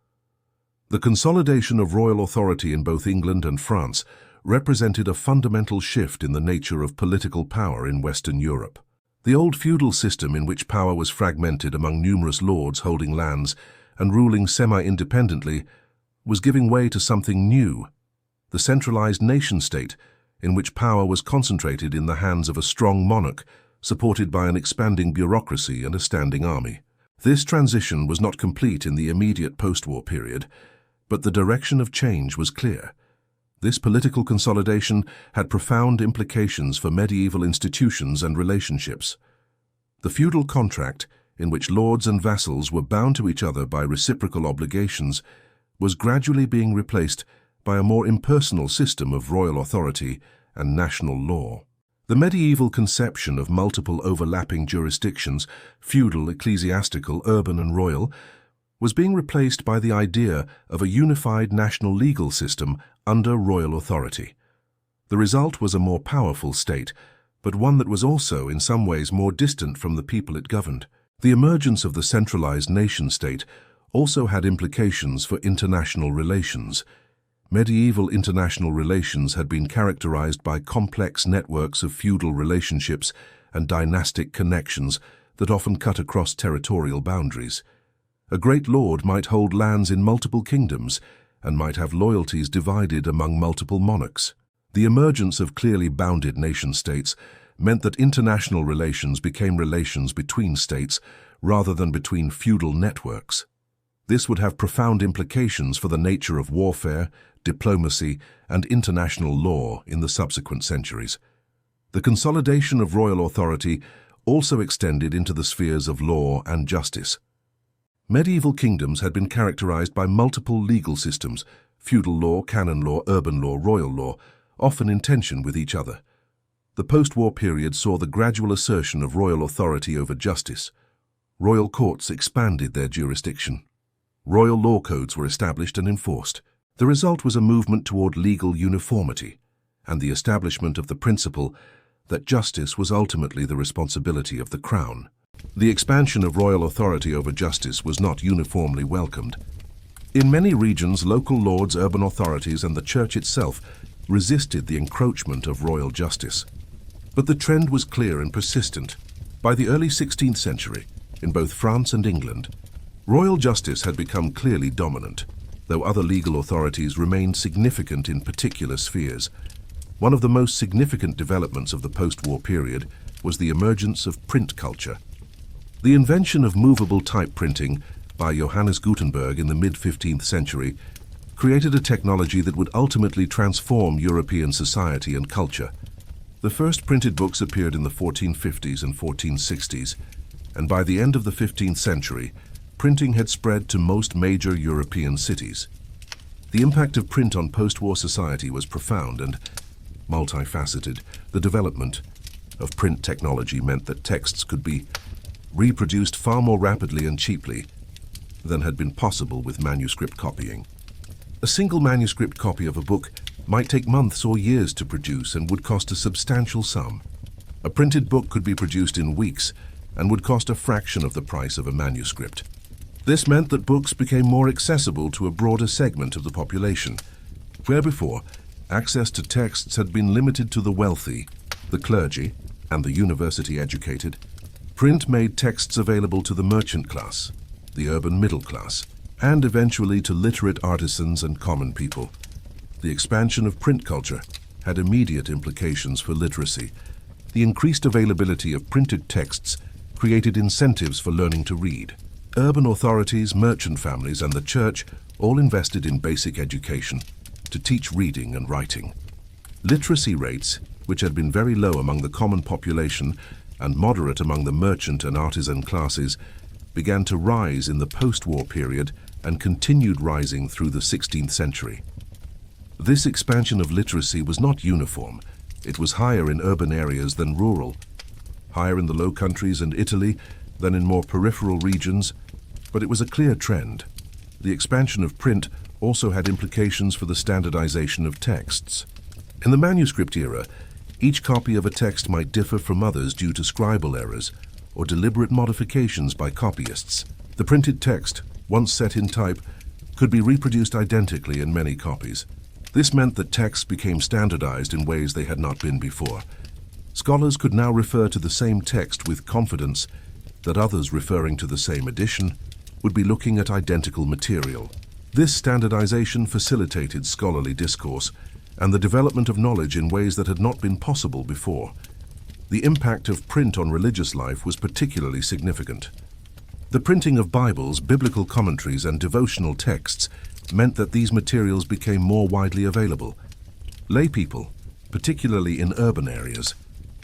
The consolidation of royal authority in both England and France represented a fundamental shift in the nature of political power in Western Europe. The old feudal system, in which power was fragmented among numerous lords holding lands and ruling semi-independently, was giving way to something new. The the centralized nation-state, in which power was concentrated in the hands of a strong monarch, supported by an expanding bureaucracy and a standing army. This transition was not complete in the immediate post-war period, but the direction of change was clear. This political consolidation had profound implications for medieval institutions and relationships. The feudal contract, in which lords and vassals were bound to each other by reciprocal obligations, was gradually being replaced by a more impersonal system of royal authority and national law. The medieval conception of multiple overlapping jurisdictions, feudal, ecclesiastical, urban, and royal, was being replaced by the idea of a unified national legal system under royal authority. The result was a more powerful state, but one that was also in some ways more distant from the people it governed. The emergence of the centralized nation-state also had implications for international relations. Medieval international relations had been characterized by complex networks of feudal relationships and dynastic connections that often cut across territorial boundaries. A great lord might hold lands in multiple kingdoms and might have loyalties divided among multiple monarchs. The emergence of clearly bounded nation-states meant that international relations became relations between states rather than between feudal networks. This would have profound implications for the nature of warfare, diplomacy, and international law in the subsequent centuries. The consolidation of royal authority also extended into the spheres of law and justice. Medieval kingdoms had been characterized by multiple legal systems, feudal law, canon law, urban law, royal law, often in tension with each other. The post-war period saw the gradual assertion of royal authority over justice. Royal courts expanded their jurisdiction. Royal law codes were established and enforced. The result was a movement toward legal uniformity and the establishment of the principle that justice was ultimately the responsibility of the crown. The expansion of royal authority over justice was not uniformly welcomed. In many regions, local lords, urban authorities, and the church itself resisted the encroachment of royal justice. But the trend was clear and persistent. By the early 16th century, in both France and England, royal justice had become clearly dominant, though other legal authorities remained significant in particular spheres. One of the most significant developments of the post-war period was the emergence of print culture. The invention of movable type printing by Johannes Gutenberg in the mid-15th century created a technology that would ultimately transform European society and culture. The first printed books appeared in the 1450s and 1460s, and by the end of the 15th century, printing had spread to most major European cities. The impact of print on post-war society was profound and multifaceted. The development of print technology meant that texts could be reproduced far more rapidly and cheaply than had been possible with manuscript copying. A single manuscript copy of a book might take months or years to produce and would cost a substantial sum. A printed book could be produced in weeks and would cost a fraction of the price of a manuscript. This meant that books became more accessible to a broader segment of the population. Where before, access to texts had been limited to the wealthy, the clergy, and the university-educated, print made texts available to the merchant class, the urban middle class, and eventually to literate artisans and common people. The expansion of print culture had immediate implications for literacy. The increased availability of printed texts created incentives for learning to read. Urban authorities, merchant families, and the church all invested in basic education to teach reading and writing. Literacy rates, which had been very low among the common population and moderate among the merchant and artisan classes, began to rise in the post-war period and continued rising through the 16th century. This expansion of literacy was not uniform. It was higher in urban areas than rural, higher in the Low Countries and Italy than in more peripheral regions, but it was a clear trend. The expansion of print also had implications for the standardization of texts. In the manuscript era, each copy of a text might differ from others due to scribal errors or deliberate modifications by copyists. The printed text, once set in type, could be reproduced identically in many copies. This meant that texts became standardized in ways they had not been before. Scholars could now refer to the same text with confidence that others referring to the same edition would be looking at identical material. This standardization facilitated scholarly discourse and the development of knowledge in ways that had not been possible before. The impact of print on religious life was particularly significant. The printing of Bibles, biblical commentaries, and devotional texts meant that these materials became more widely available. Lay people, particularly in urban areas,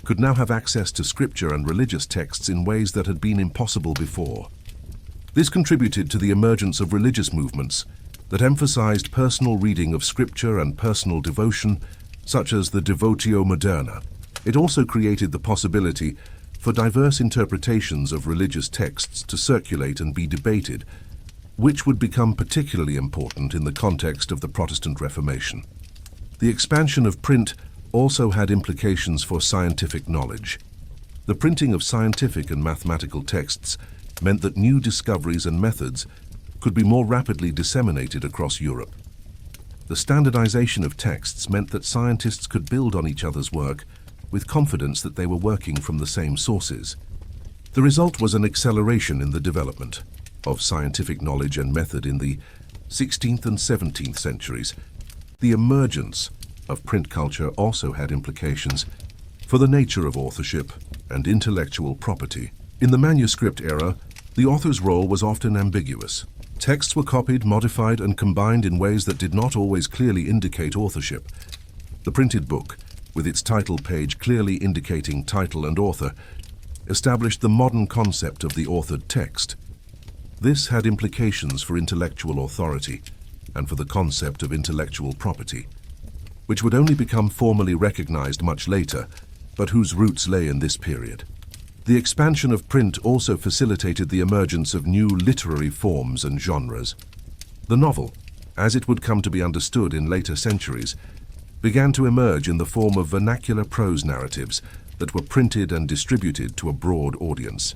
could now have access to scripture and religious texts in ways that had been impossible before. This contributed to the emergence of religious movements that emphasized personal reading of scripture and personal devotion, such as the Devotio Moderna. It also created the possibility for diverse interpretations of religious texts to circulate and be debated, which would become particularly important in the context of the Protestant Reformation. The expansion of print also had implications for scientific knowledge. The printing of scientific and mathematical texts meant that new discoveries and methods could be more rapidly disseminated across Europe. The standardization of texts meant that scientists could build on each other's work with confidence that they were working from the same sources. The result was an acceleration in the development of scientific knowledge and method in the 16th and 17th centuries. The emergence of print culture also had implications for the nature of authorship and intellectual property. In the manuscript era, the author's role was often ambiguous. Texts were copied, modified, and combined in ways that did not always clearly indicate authorship. The printed book, with its title page clearly indicating title and author, established the modern concept of the authored text. This had implications for intellectual authority and for the concept of intellectual property, which would only become formally recognized much later, but whose roots lay in this period. The expansion of print also facilitated the emergence of new literary forms and genres. The novel, as it would come to be understood in later centuries, began to emerge in the form of vernacular prose narratives that were printed and distributed to a broad audience.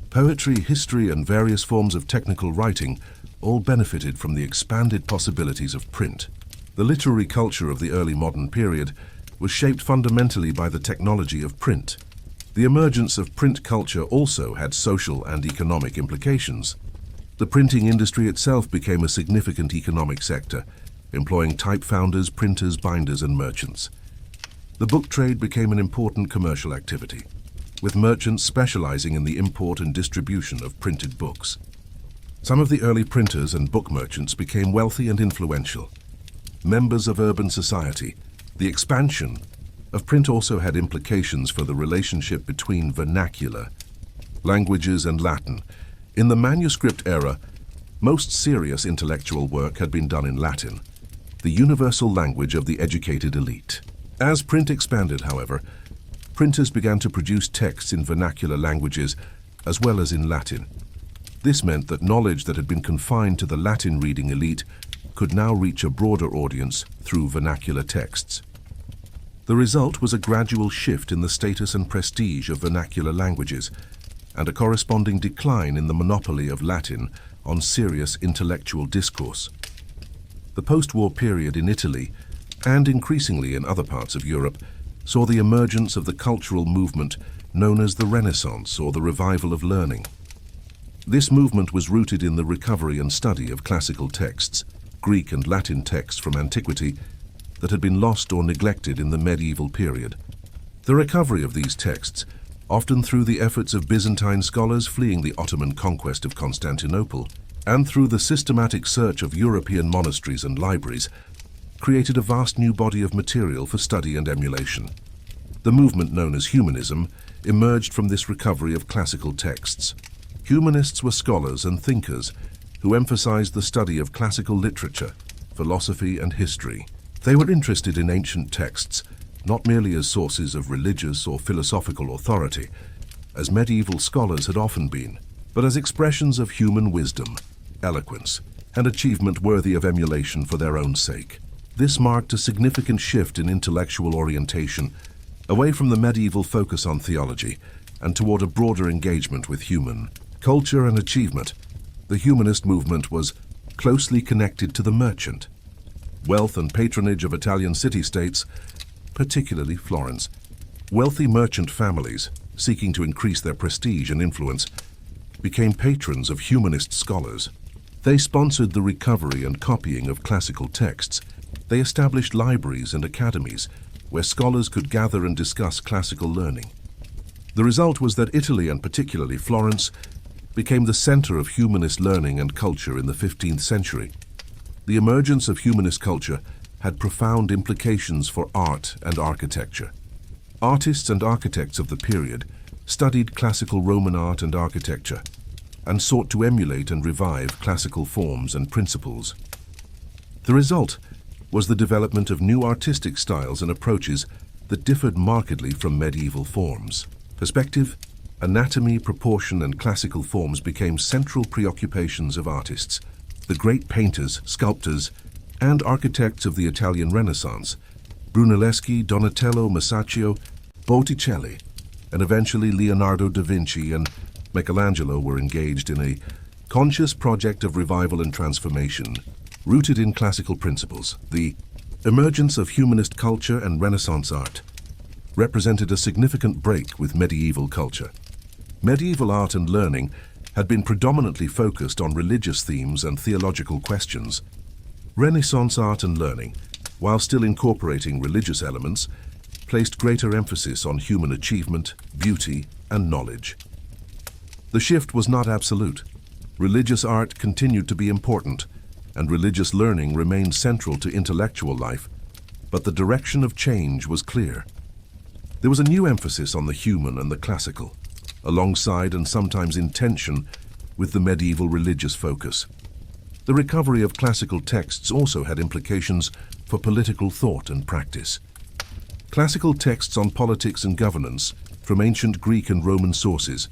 Poetry, history, and various forms of technical writing all benefited from the expanded possibilities of print. The literary culture of the early modern period was shaped fundamentally by the technology of print. The emergence of print culture also had social and economic implications. The printing industry itself became a significant economic sector, employing type founders, printers, binders, and merchants. The book trade became an important commercial activity, with merchants specializing in the import and distribution of printed books. Some of the early printers and book merchants became wealthy and influential. Members of urban society, the expansion of print also had implications for the relationship between vernacular languages and Latin. In the manuscript era, most serious intellectual work had been done in Latin, the universal language of the educated elite. As print expanded, however, printers began to produce texts in vernacular languages as well as in Latin. This meant that knowledge that had been confined to the Latin-reading elite could now reach a broader audience through vernacular texts. The result was a gradual shift in the status and prestige of vernacular languages, and a corresponding decline in the monopoly of Latin on serious intellectual discourse. The post-war period in Italy, and increasingly in other parts of Europe, saw the emergence of the cultural movement known as the Renaissance, or the revival of learning. This movement was rooted in the recovery and study of classical texts, Greek and Latin texts from antiquity, that had been lost or neglected in the medieval period. The recovery of these texts, often through the efforts of Byzantine scholars fleeing the Ottoman conquest of Constantinople, and through the systematic search of European monasteries and libraries, created a vast new body of material for study and emulation. The movement known as humanism emerged from this recovery of classical texts. Humanists were scholars and thinkers who emphasized the study of classical literature, philosophy, and history. They were interested in ancient texts, not merely as sources of religious or philosophical authority, as medieval scholars had often been, but as expressions of human wisdom, eloquence, and achievement worthy of emulation for their own sake. This marked a significant shift in intellectual orientation, away from the medieval focus on theology and toward a broader engagement with human culture and achievement. The humanist movement was closely connected to the merchant. Wealth and patronage of Italian city-states, particularly Florence. Wealthy merchant families, seeking to increase their prestige and influence, became patrons of humanist scholars. They sponsored the recovery and copying of classical texts, They established libraries and academies where scholars could gather and discuss classical learning. The result was that Italy, and particularly Florence, became the center of humanist learning and culture in the 15th century. The emergence of humanist culture had profound implications for art and architecture. Artists and architects of the period studied classical Roman art and architecture and sought to emulate and revive classical forms and principles. The result was the development of new artistic styles and approaches that differed markedly from medieval forms. Perspective, anatomy, proportion, and classical forms became central preoccupations of artists. The great painters, sculptors, and architects of the Italian Renaissance, Brunelleschi, Donatello, Masaccio, Botticelli, and eventually Leonardo da Vinci and Michelangelo were engaged in a conscious project of revival and transformation, rooted in classical principles. The emergence of humanist culture and Renaissance art represented a significant break with medieval culture. Medieval art and learning had been predominantly focused on religious themes and theological questions. Renaissance art and learning, while still incorporating religious elements, placed greater emphasis on human achievement, beauty, and knowledge. The shift was not absolute. Religious art continued to be important, and religious learning remained central to intellectual life, but the direction of change was clear. There was a new emphasis on the human and the classical, alongside and sometimes in tension with the medieval religious focus. The recovery of classical texts also had implications for political thought and practice. Classical texts on politics and governance from ancient Greek and Roman sources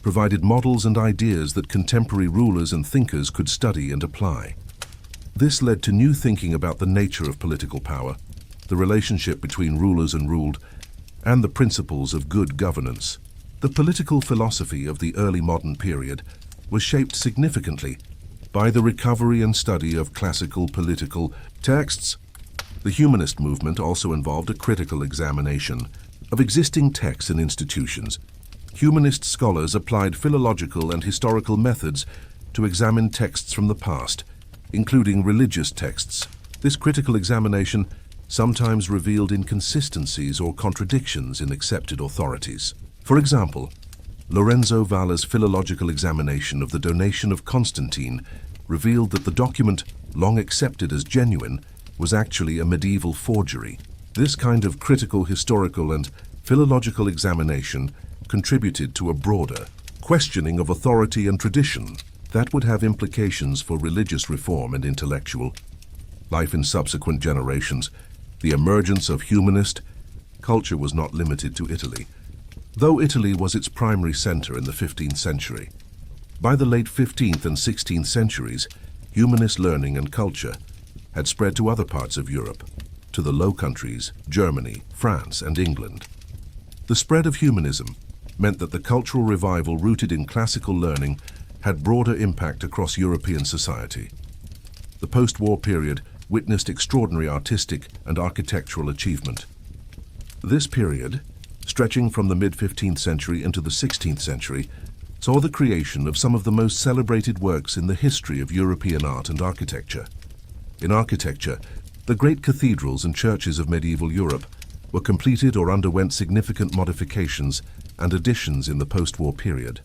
provided models and ideas that contemporary rulers and thinkers could study and apply. This led to new thinking about the nature of political power, the relationship between rulers and ruled, and the principles of good governance. The political philosophy of the early modern period was shaped significantly by the recovery and study of classical political texts. The humanist movement also involved a critical examination of existing texts and institutions. Humanist scholars applied philological and historical methods to examine texts from the past, including religious texts. This critical examination sometimes revealed inconsistencies or contradictions in accepted authorities. For example, Lorenzo Valla's philological examination of the donation of Constantine revealed that the document, long accepted as genuine, was actually a medieval forgery. This kind of critical historical and philological examination contributed to a broader questioning of authority and tradition that would have implications for religious reform and intellectual life in subsequent generations. The emergence of humanist culture was not limited to Italy, though Italy was its primary center in the 15th century. By the late 15th and 16th centuries, humanist learning and culture had spread to other parts of Europe, to the Low Countries, Germany, France, and England. The spread of humanism meant that the cultural revival rooted in classical learning had broader impact across European society. The post-war period witnessed extraordinary artistic and architectural achievement. This period, stretching from the mid-15th century into the 16th century, saw the creation of some of the most celebrated works in the history of European art and architecture. In architecture, the great cathedrals and churches of medieval Europe were completed or underwent significant modifications and additions in the post-war period.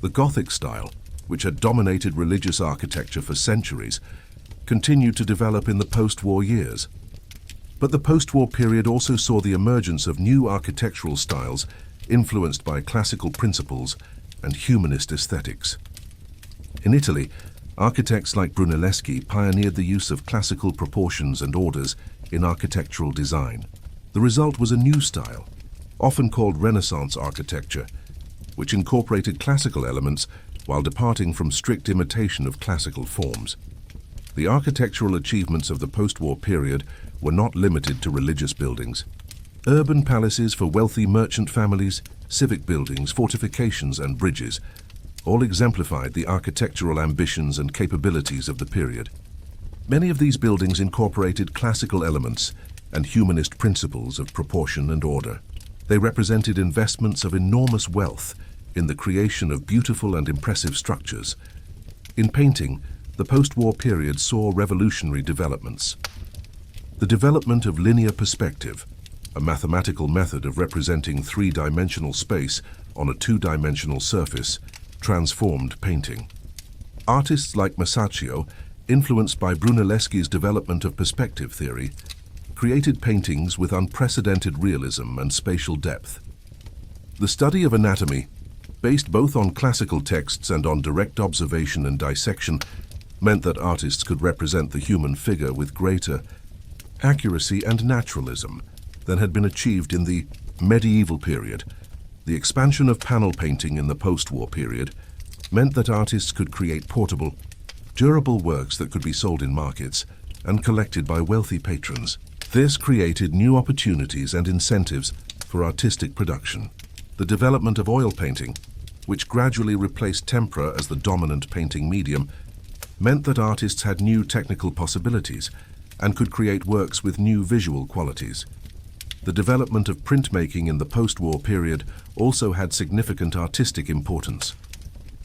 The Gothic style, which had dominated religious architecture for centuries, continued to develop in the post-war years. But the post-war period also saw the emergence of new architectural styles influenced by classical principles and humanist aesthetics. In Italy, architects like Brunelleschi pioneered the use of classical proportions and orders in architectural design. The result was a new style, often called Renaissance architecture, which incorporated classical elements while departing from strict imitation of classical forms. The architectural achievements of the post-war period were not limited to religious buildings. Urban palaces for wealthy merchant families, civic buildings, fortifications, and bridges all exemplified the architectural ambitions and capabilities of the period. Many of these buildings incorporated classical elements and humanist principles of proportion and order. They represented investments of enormous wealth in the creation of beautiful and impressive structures. In painting, the post-war period saw revolutionary developments. The development of linear perspective, a mathematical method of representing three-dimensional space on a two-dimensional surface, transformed painting. Artists like Masaccio, influenced by Brunelleschi's development of perspective theory, created paintings with unprecedented realism and spatial depth. The study of anatomy, based both on classical texts and on direct observation and dissection, meant that artists could represent the human figure with greater accuracy and naturalism than had been achieved in the medieval period. The expansion of panel painting in the post-war period meant that artists could create portable, durable works that could be sold in markets and collected by wealthy patrons. This created new opportunities and incentives for artistic production. The development of oil painting, which gradually replaced tempera as the dominant painting medium, meant that artists had new technical possibilities and could create works with new visual qualities. The development of printmaking in the post-war period also had significant artistic importance.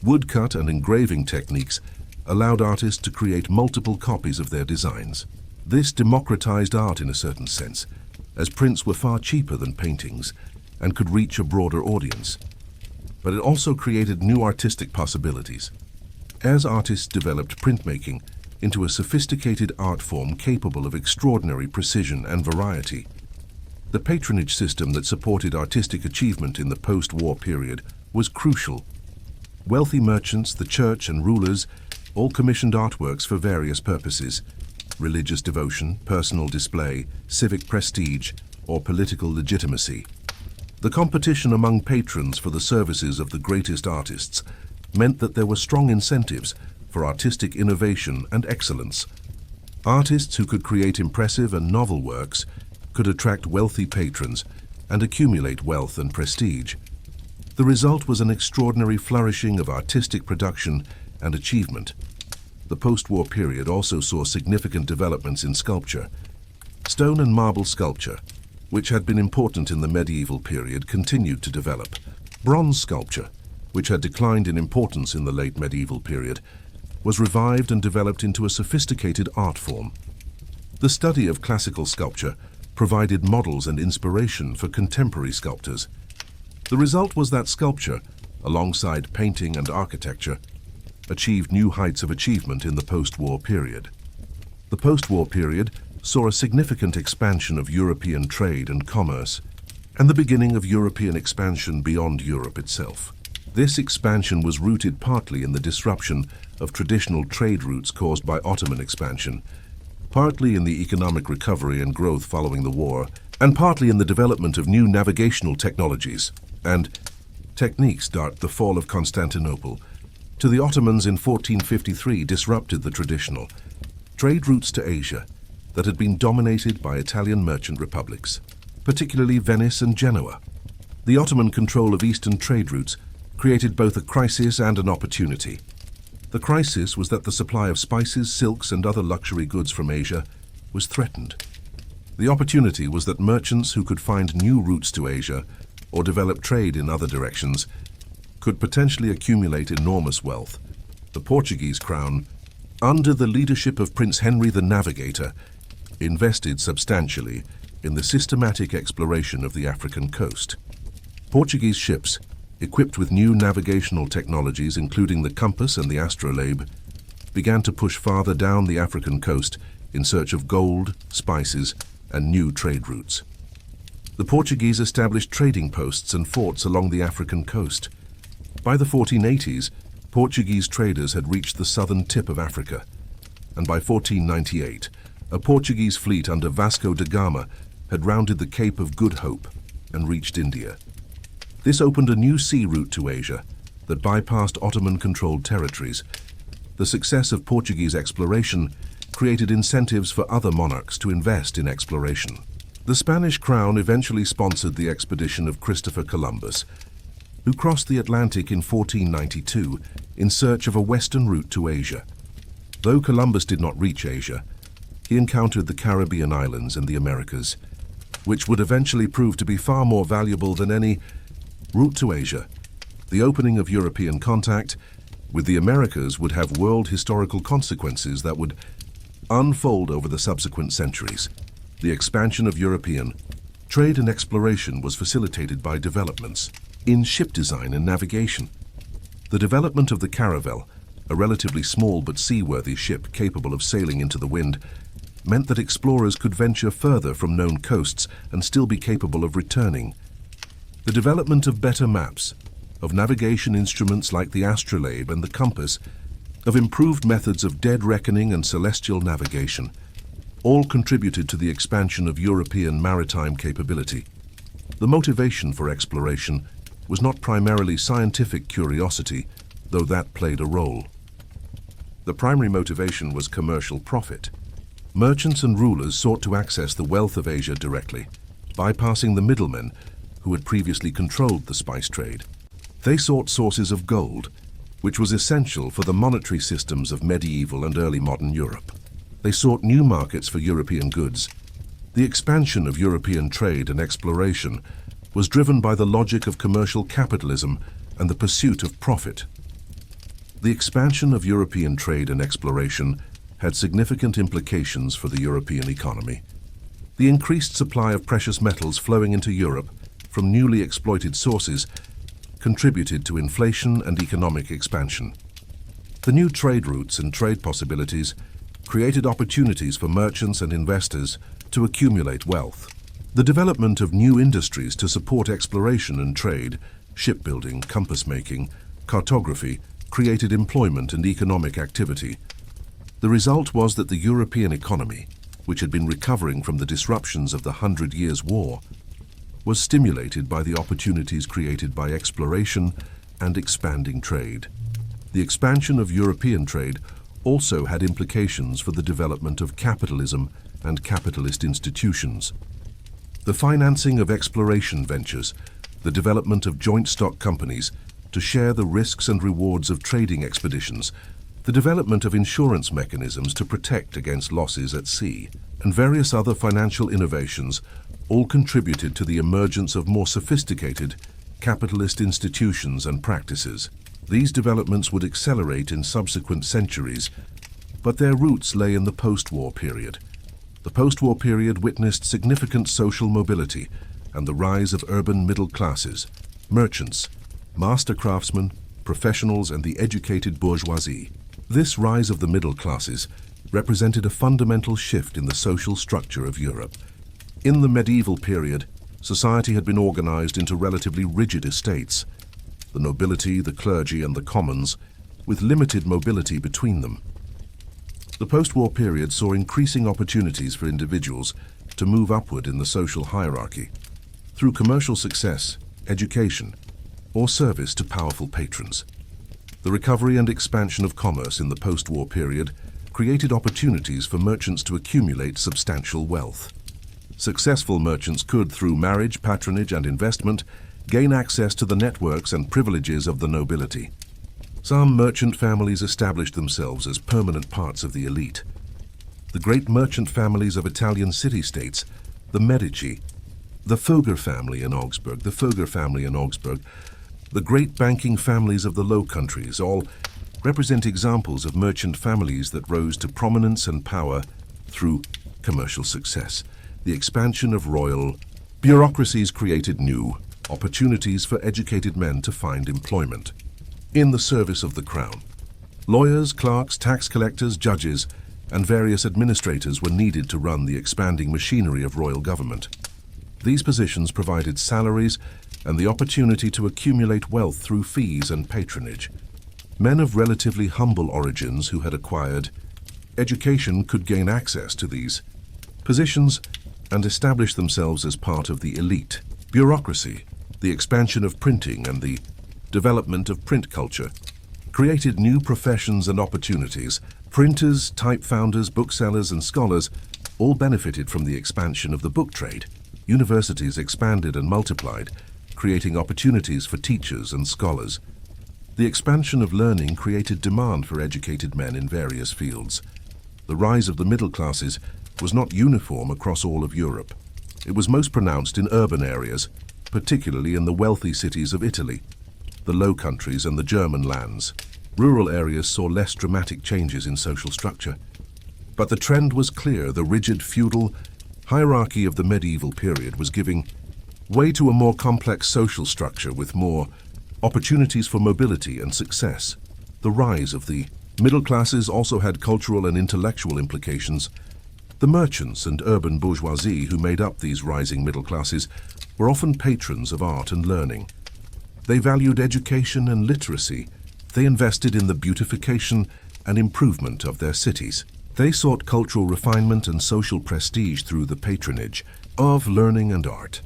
Woodcut and engraving techniques allowed artists to create multiple copies of their designs. This democratized art in a certain sense, as prints were far cheaper than paintings and could reach a broader audience. But it also created new artistic possibilities. As artists developed printmaking into a sophisticated art form capable of extraordinary precision and variety, the patronage system that supported artistic achievement in the post-war period was crucial. Wealthy merchants, the church, and rulers all commissioned artworks for various purposes: religious devotion, personal display, civic prestige, or political legitimacy. The competition among patrons for the services of the greatest artists meant that there were strong incentives for artistic innovation and excellence. Artists who could create impressive and novel works could attract wealthy patrons and accumulate wealth and prestige. The result was an extraordinary flourishing of artistic production and achievement. The post-war period also saw significant developments in sculpture. Stone and marble sculpture, which had been important in the medieval period, continued to develop. Bronze sculpture, which had declined in importance in the late medieval period, was revived and developed into a sophisticated art form. The study of classical sculpture provided models and inspiration for contemporary sculptors. The result was that sculpture, alongside painting and architecture, achieved new heights of achievement in the post-war period. The post-war period saw a significant expansion of European trade and commerce, and the beginning of European expansion beyond Europe itself. This expansion was rooted partly in the disruption of traditional trade routes caused by Ottoman expansion, partly in the economic recovery and growth following the war, and partly in the development of new navigational technologies and techniques. The fall of Constantinople to the Ottomans in 1453 disrupted the traditional trade routes to Asia that had been dominated by Italian merchant republics, particularly Venice and Genoa. The Ottoman control of eastern trade routes created both a crisis and an opportunity. The crisis was that the supply of spices, silks, and other luxury goods from Asia was threatened. The opportunity was that merchants who could find new routes to Asia or develop trade in other directions could potentially accumulate enormous wealth. The Portuguese crown, under the leadership of Prince Henry the Navigator, invested substantially in the systematic exploration of the African coast. Portuguese ships, equipped with new navigational technologies including the compass and the astrolabe, began to push farther down the African coast in search of gold, spices, and new trade routes. The Portuguese established trading posts and forts along the African coast. By the 1480s, Portuguese traders had reached the southern tip of Africa, and by 1498, a Portuguese fleet under Vasco da Gama had rounded the Cape of Good Hope and reached India. This opened a new sea route to Asia that bypassed Ottoman-controlled territories. The success of Portuguese exploration created incentives for other monarchs to invest in exploration. The Spanish crown eventually sponsored the expedition of Christopher Columbus, who crossed the Atlantic in 1492 in search of a western route to Asia. Though Columbus did not reach Asia, he encountered the Caribbean islands and the Americas, which would eventually prove to be far more valuable than any route to Asia. The opening of European contact with the Americas would have world historical consequences that would unfold over the subsequent centuries. The expansion of European trade and exploration was facilitated by developments in ship design and navigation. The development of the caravel, a relatively small but seaworthy ship capable of sailing into the wind, meant that explorers could venture further from known coasts and still be capable of returning. The development of better maps, of navigation instruments like the astrolabe and the compass, of improved methods of dead reckoning and celestial navigation, all contributed to the expansion of European maritime capability. The motivation for exploration was not primarily scientific curiosity, though that played a role. The primary motivation was commercial profit. Merchants and rulers sought to access the wealth of Asia directly, bypassing the middlemen who had previously controlled the spice trade. They sought sources of gold, which was essential for the monetary systems of medieval and early modern Europe. They sought new markets for European goods. The expansion of European trade and exploration was driven by the logic of commercial capitalism and the pursuit of profit. The expansion of European trade and exploration had significant implications for the European economy. The increased supply of precious metals flowing into Europe from newly exploited sources contributed to inflation and economic expansion. The new trade routes and trade possibilities created opportunities for merchants and investors to accumulate wealth. The development of new industries to support exploration and trade, shipbuilding, compass making, cartography, created employment and economic activity. The result was that the European economy, which had been recovering from the disruptions of the 100 Years' War, was stimulated by the opportunities created by exploration and expanding trade. The expansion of European trade also had implications for the development of capitalism and capitalist institutions. The financing of exploration ventures, the development of joint stock companies to share the risks and rewards of trading expeditions, the development of insurance mechanisms to protect against losses at sea, and various other financial innovations all contributed to the emergence of more sophisticated capitalist institutions and practices. These developments would accelerate in subsequent centuries, but their roots lay in the post-war period. The post-war period witnessed significant social mobility and the rise of urban middle classes, merchants, master craftsmen, professionals, and the educated bourgeoisie. This rise of the middle classes represented a fundamental shift in the social structure of Europe. In the medieval period, society had been organized into relatively rigid estates. The nobility, the clergy, and the commons, with limited mobility between them. The post-war period saw increasing opportunities for individuals to move upward in the social hierarchy through commercial success, education, or service to powerful patrons. The recovery and expansion of commerce in the post-war period created opportunities for merchants to accumulate substantial wealth. Successful merchants could, through marriage, patronage, and investment, gain access to the networks and privileges of the nobility. Some merchant families established themselves as permanent parts of the elite. The great merchant families of Italian city-states, the Medici, the Fugger family in Augsburg, the great banking families of the Low Countries, all represent examples of merchant families that rose to prominence and power through commercial success. The expansion of royal bureaucracies created new opportunities for educated men to find employment in the service of the crown. Lawyers, clerks, tax collectors, judges, and various administrators were needed to run the expanding machinery of royal government. These positions provided salaries and the opportunity to accumulate wealth through fees and patronage. Men of relatively humble origins who had acquired education could gain access to these positions and establish themselves as part of the elite. Bureaucracy, the expansion of printing and the development of print culture created new professions and opportunities. Printers, type founders, booksellers, and scholars all benefited from the expansion of the book trade. Universities expanded and multiplied, creating opportunities for teachers and scholars. The expansion of learning created demand for educated men in various fields. The rise of the middle classes was not uniform across all of Europe. It was most pronounced in urban areas, particularly in the wealthy cities of Italy, the Low Countries, and the German lands. Rural areas saw less dramatic changes in social structure. But the trend was clear: the rigid feudal Hierarchy of the medieval period was giving way to a more complex social structure with more opportunities for mobility and success. The rise of the middle classes also had cultural and intellectual implications. The merchants and urban bourgeoisie who made up these rising middle classes were often patrons of art and learning. They valued education and literacy. They invested in the beautification and improvement of their cities. They sought cultural refinement and social prestige through the patronage of learning and art.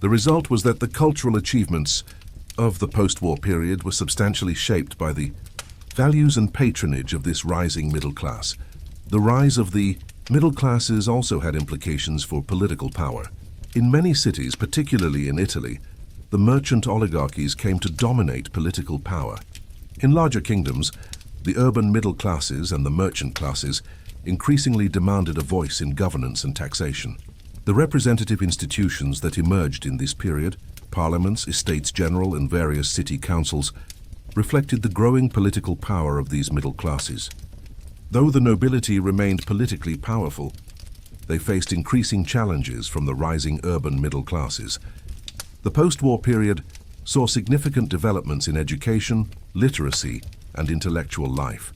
The result was that the cultural achievements of the post-war period were substantially shaped by the values and patronage of this rising middle class. The rise of the middle classes also had implications for political power. In many cities, particularly in Italy, the merchant oligarchies came to dominate political power. In larger kingdoms, the urban middle classes and the merchant classes increasingly demanded a voice in governance and taxation. The representative institutions that emerged in this period, parliaments, estates general, and various city councils, reflected the growing political power of these middle classes. Though the nobility remained politically powerful, they faced increasing challenges from the rising urban middle classes. The post-war period saw significant developments in education, literacy, and intellectual life.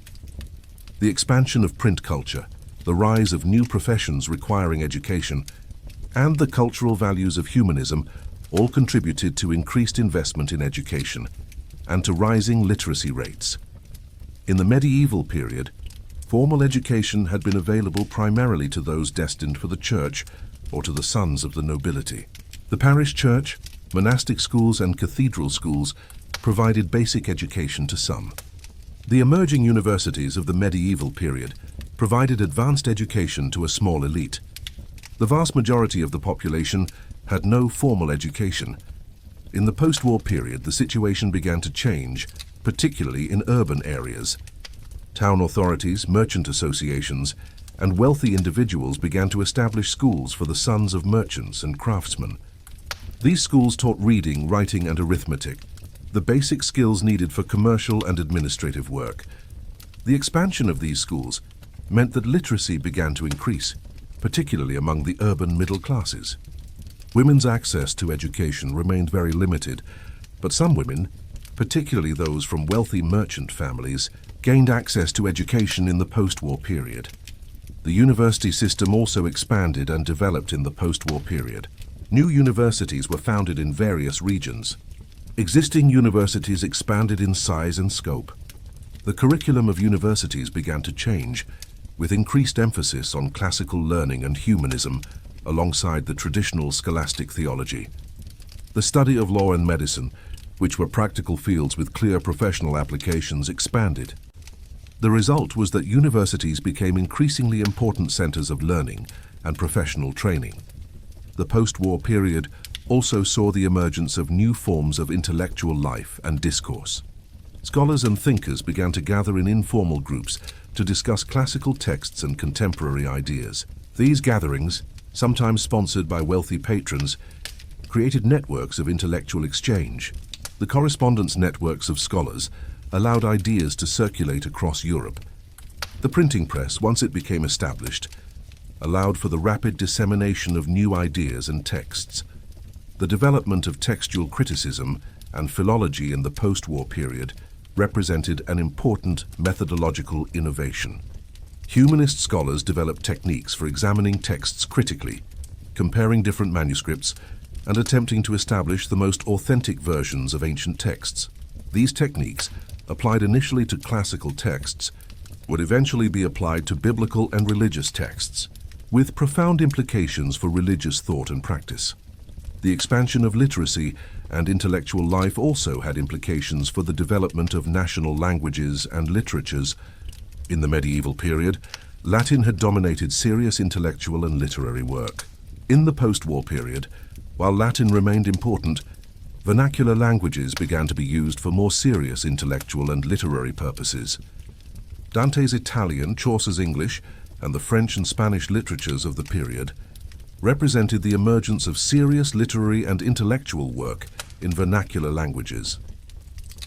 The expansion of print culture, the rise of new professions requiring education, and the cultural values of humanism all contributed to increased investment in education and to rising literacy rates. In the medieval period, formal education had been available primarily to those destined for the church or to the sons of the nobility. The parish church, monastic schools, and cathedral schools provided basic education to some. The emerging universities of the medieval period provided advanced education to a small elite. The vast majority of the population had no formal education. In the post-war period, the situation began to change, particularly in urban areas. Town authorities, merchant associations, and wealthy individuals began to establish schools for the sons of merchants and craftsmen. These schools taught reading, writing, and arithmetic, the basic skills needed for commercial and administrative work. The expansion of these schools meant that literacy began to increase, particularly among the urban middle classes. Women's access to education remained very limited, but some women, particularly those from wealthy merchant families, gained access to education in the post-war period. The university system also expanded and developed in the post-war period. New universities were founded in various regions. Existing universities expanded in size and scope. The curriculum of universities began to change, with increased emphasis on classical learning and humanism alongside the traditional scholastic theology. The study of law and medicine, which were practical fields with clear professional applications, expanded. The result was that universities became increasingly important centers of learning and professional training. The post-war period also saw the emergence of new forms of intellectual life and discourse. Scholars and thinkers began to gather in informal groups to discuss classical texts and contemporary ideas. These gatherings, sometimes sponsored by wealthy patrons, created networks of intellectual exchange. The correspondence networks of scholars allowed ideas to circulate across Europe. The printing press, once it became established, allowed for the rapid dissemination of new ideas and texts. The development of textual criticism and philology in the post-war period represented an important methodological innovation. Humanist scholars developed techniques for examining texts critically, comparing different manuscripts, and attempting to establish the most authentic versions of ancient texts. These techniques, applied initially to classical texts, would eventually be applied to biblical and religious texts, with profound implications for religious thought and practice. The expansion of literacy and intellectual life also had implications for the development of national languages and literatures. In the medieval period, Latin had dominated serious intellectual and literary work. In the post-war period, while Latin remained important, vernacular languages began to be used for more serious intellectual and literary purposes. Dante's Italian, Chaucer's English, and the French and Spanish literatures of the period represented the emergence of serious literary and intellectual work in vernacular languages.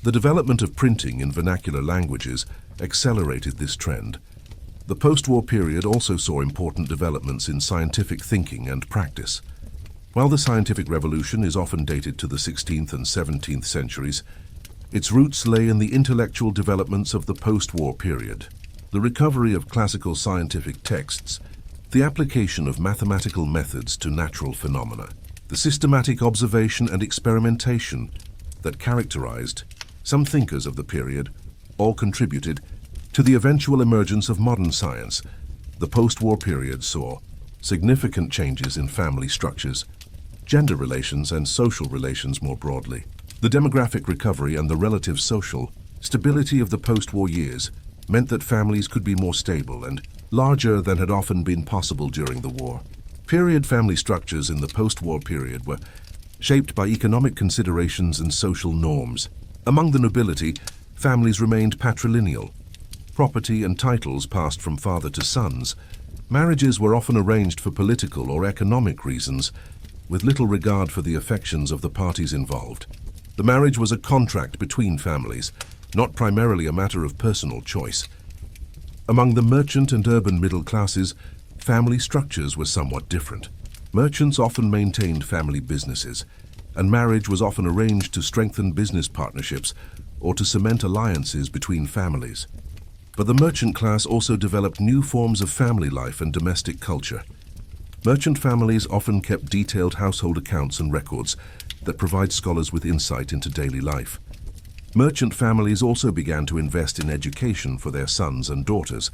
The development of printing in vernacular languages accelerated this trend. The post-war period also saw important developments in scientific thinking and practice. While the scientific revolution is often dated to the 16th and 17th centuries, its roots lay in the intellectual developments of the post-war period. The recovery of classical scientific texts, the application of mathematical methods to natural phenomena, the systematic observation and experimentation that characterized some thinkers of the period all contributed to the eventual emergence of modern science. The post-war period saw significant changes in family structures, gender relations, and social relations more broadly. The demographic recovery and the relative social stability of the post-war years meant that families could be more stable and larger than had often been possible during the war. Period family structures in the post-war period were shaped by economic considerations and social norms. Among the nobility, families remained patrilineal. Property and titles passed from father to sons. Marriages were often arranged for political or economic reasons, with little regard for the affections of the parties involved. The marriage was a contract between families, not primarily a matter of personal choice. Among the merchant and urban middle classes, family structures were somewhat different. Merchants often maintained family businesses, and marriage was often arranged to strengthen business partnerships or to cement alliances between families. But the merchant class also developed new forms of family life and domestic culture. Merchant families often kept detailed household accounts and records that provide scholars with insight into daily life. Merchant families also began to invest in education for their sons and daughters,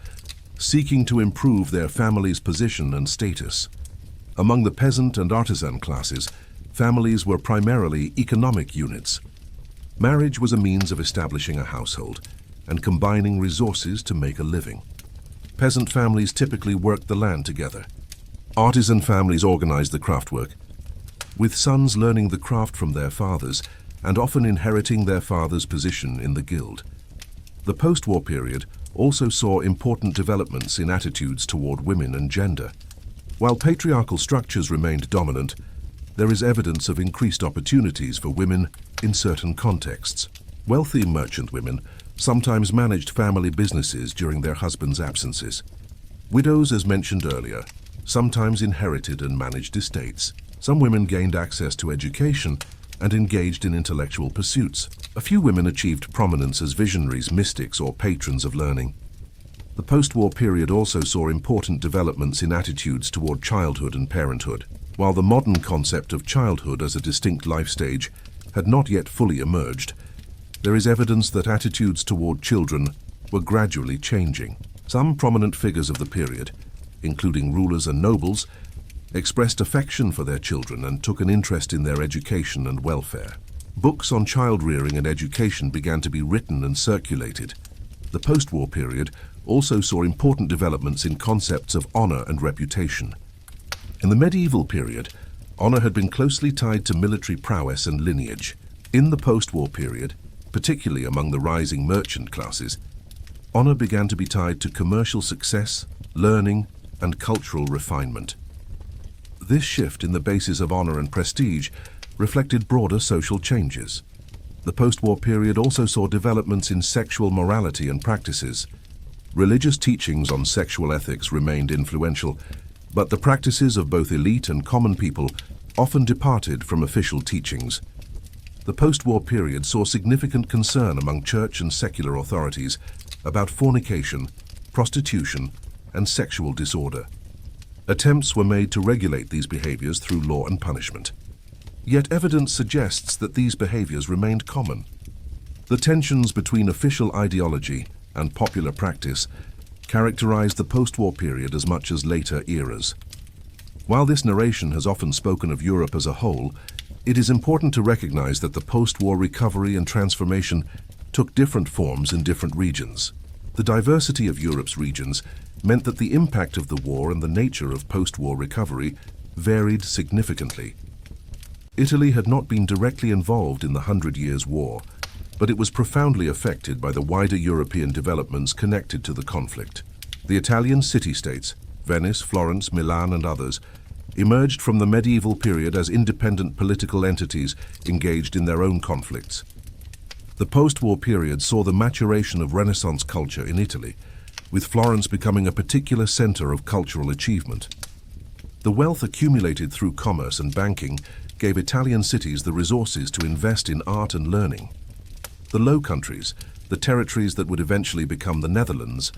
seeking to improve their family's position and status. Among the peasant and artisan classes, families were primarily economic units. Marriage was a means of establishing a household and combining resources to make a living. Peasant families typically worked the land together. Artisan families organized the craftwork, with sons learning the craft from their fathers and often inheriting their father's position in the guild. The post-war period also saw important developments in attitudes toward women and gender. While patriarchal structures remained dominant, there is evidence of increased opportunities for women in certain contexts. Wealthy merchant women sometimes managed family businesses during their husbands' absences. Widows, as mentioned earlier, sometimes inherited and managed estates. Some women gained access to education and engaged in intellectual pursuits. A few women achieved prominence as visionaries, mystics, or patrons of learning. The post-war period also saw important developments in attitudes toward childhood and parenthood. While the modern concept of childhood as a distinct life stage had not yet fully emerged, there is evidence that attitudes toward children were gradually changing. Some prominent figures of the period, including rulers and nobles, expressed affection for their children and took an interest in their education and welfare. Books on child-rearing and education began to be written and circulated. The post-war period also saw important developments in concepts of honor and reputation. In the medieval period, honor had been closely tied to military prowess and lineage. In the post-war period, particularly among the rising merchant classes, honor began to be tied to commercial success, learning, and cultural refinement. This shift in the basis of honor and prestige reflected broader social changes. The post-war period also saw developments in sexual morality and practices. Religious teachings on sexual ethics remained influential, but the practices of both elite and common people often departed from official teachings. The post-war period saw significant concern among church and secular authorities about fornication, prostitution, and sexual disorder. Attempts were made to regulate these behaviors through law and punishment. Yet evidence suggests that these behaviors remained common. The tensions between official ideology and popular practice characterized the post-war period as much as later eras. While this narration has often spoken of Europe as a whole, it is important to recognize that the post-war recovery and transformation took different forms in different regions. The diversity of Europe's regions meant that the impact of the war and the nature of post-war recovery varied significantly. Italy had not been directly involved in the 100 Years' War, but it was profoundly affected by the wider European developments connected to the conflict. The Italian city-states, Venice, Florence, Milan, and others, emerged from the medieval period as independent political entities engaged in their own conflicts. The post-war period saw the maturation of Renaissance culture in Italy, with Florence becoming a particular center of cultural achievement. The wealth accumulated through commerce and banking gave Italian cities the resources to invest in art and learning. The Low Countries, the territories that would eventually become the Netherlands,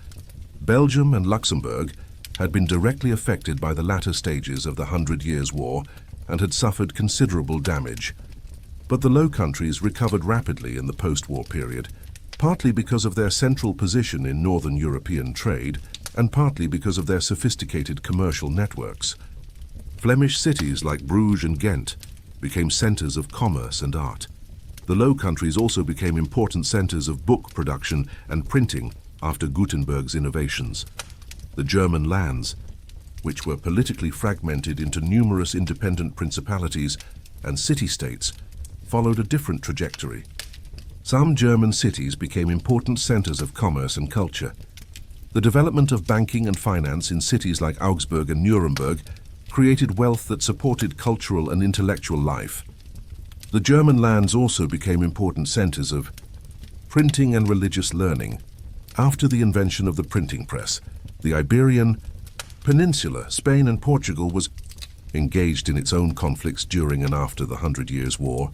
Belgium and Luxembourg, had been directly affected by the latter stages of the 100 Years' War and had suffered considerable damage. But the Low Countries recovered rapidly in the post-war period, partly because of their central position in northern European trade and partly because of their sophisticated commercial networks. Flemish cities like Bruges and Ghent became centers of commerce and art. The Low Countries also became important centers of book production and printing after Gutenberg's innovations. The German lands, which were politically fragmented into numerous independent principalities and city-states, followed a different trajectory. Some German cities became important centers of commerce and culture. The development of banking and finance in cities like Augsburg and Nuremberg created wealth that supported cultural and intellectual life. The German lands also became important centers of printing and religious learning. After the invention of the printing press, the Iberian Peninsula, Spain and Portugal, was engaged in its own conflicts during and after the 100 Years' War,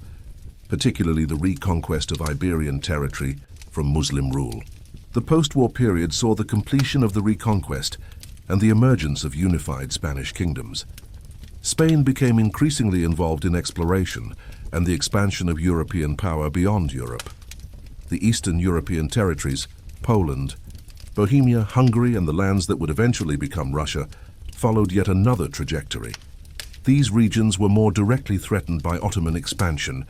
particularly the reconquest of Iberian territory from Muslim rule. The post-war period saw the completion of the reconquest and the emergence of unified Spanish kingdoms. Spain became increasingly involved in exploration and the expansion of European power beyond Europe. The Eastern European territories, Poland, Bohemia, Hungary, and the lands that would eventually become Russia, followed yet another trajectory. These regions were more directly threatened by Ottoman expansion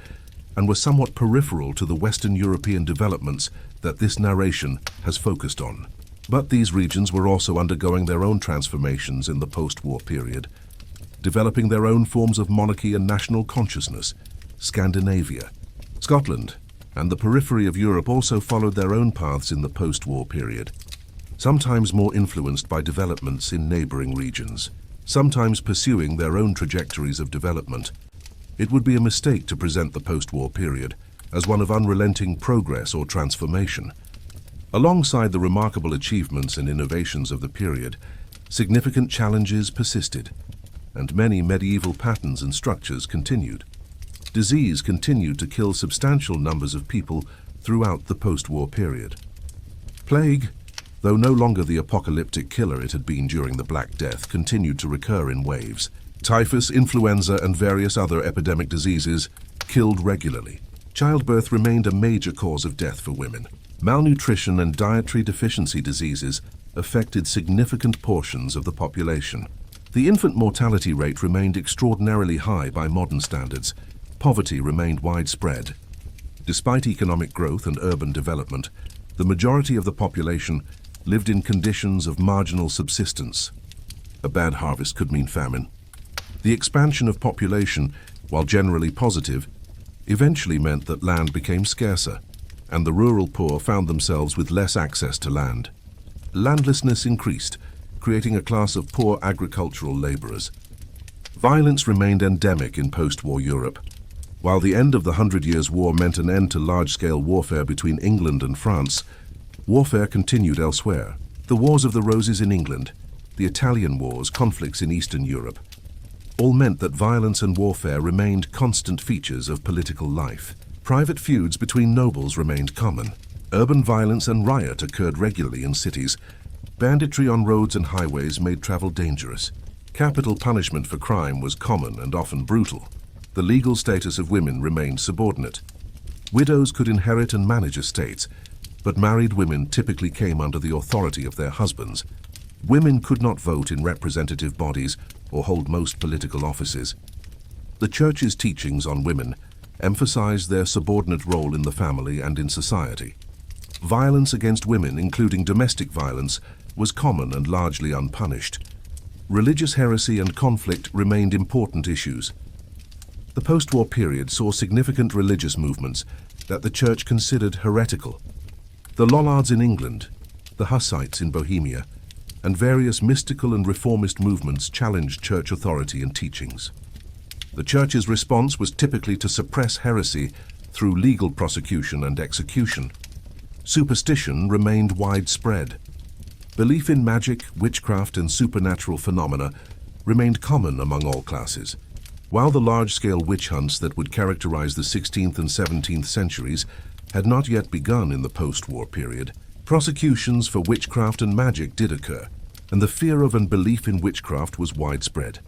and were somewhat peripheral to the Western European developments that this narration has focused on. But these regions were also undergoing their own transformations in the post-war period, developing their own forms of monarchy and national consciousness. Scandinavia, Scotland, and the periphery of Europe also followed their own paths in the post-war period, sometimes more influenced by developments in neighboring regions, sometimes pursuing their own trajectories of development. It would be a mistake to present the post-war period as one of unrelenting progress or transformation. Alongside the remarkable achievements and innovations of the period, significant challenges persisted, and many medieval patterns and structures continued. Disease continued to kill substantial numbers of people throughout the post-war period. Plague, though no longer the apocalyptic killer it had been during the Black Death, continued to recur in waves. Typhus, influenza, and various other epidemic diseases killed regularly. Childbirth remained a major cause of death for women. Malnutrition and dietary deficiency diseases affected significant portions of the population. The infant mortality rate remained extraordinarily high by modern standards. Poverty remained widespread. Despite economic growth and urban development, the majority of the population lived in conditions of marginal subsistence. A bad harvest could mean famine. The expansion of population, while generally positive, eventually meant that land became scarcer, and the rural poor found themselves with less access to land. Landlessness increased, creating a class of poor agricultural laborers. Violence remained endemic in post-war Europe. While the end of the 100 Years' War meant an end to large-scale warfare between England and France, warfare continued elsewhere. The Wars of the Roses in England, the Italian Wars, conflicts in Eastern Europe, all meant that violence and warfare remained constant features of political life. Private feuds between nobles remained common. Urban violence and riot occurred regularly in cities. Banditry on roads and highways made travel dangerous. Capital punishment for crime was common and often brutal. The legal status of women remained subordinate. Widows could inherit and manage estates, but married women typically came under the authority of their husbands. Women could not vote in representative bodies or hold most political offices. The Church's teachings on women emphasized their subordinate role in the family and in society. Violence against women, including domestic violence, was common and largely unpunished. Religious heresy and conflict remained important issues. The post-war period saw significant religious movements that the Church considered heretical. The Lollards in England, the Hussites in Bohemia, and various mystical and reformist movements challenged Church authority and teachings. The Church's response was typically to suppress heresy through legal prosecution and execution. Superstition remained widespread. Belief in magic, witchcraft, and supernatural phenomena remained common among all classes. While the large-scale witch hunts that would characterize the 16th and 17th centuries had not yet begun in the post-war period, prosecutions for witchcraft and magic did occur, and the fear of and belief in witchcraft was widespread.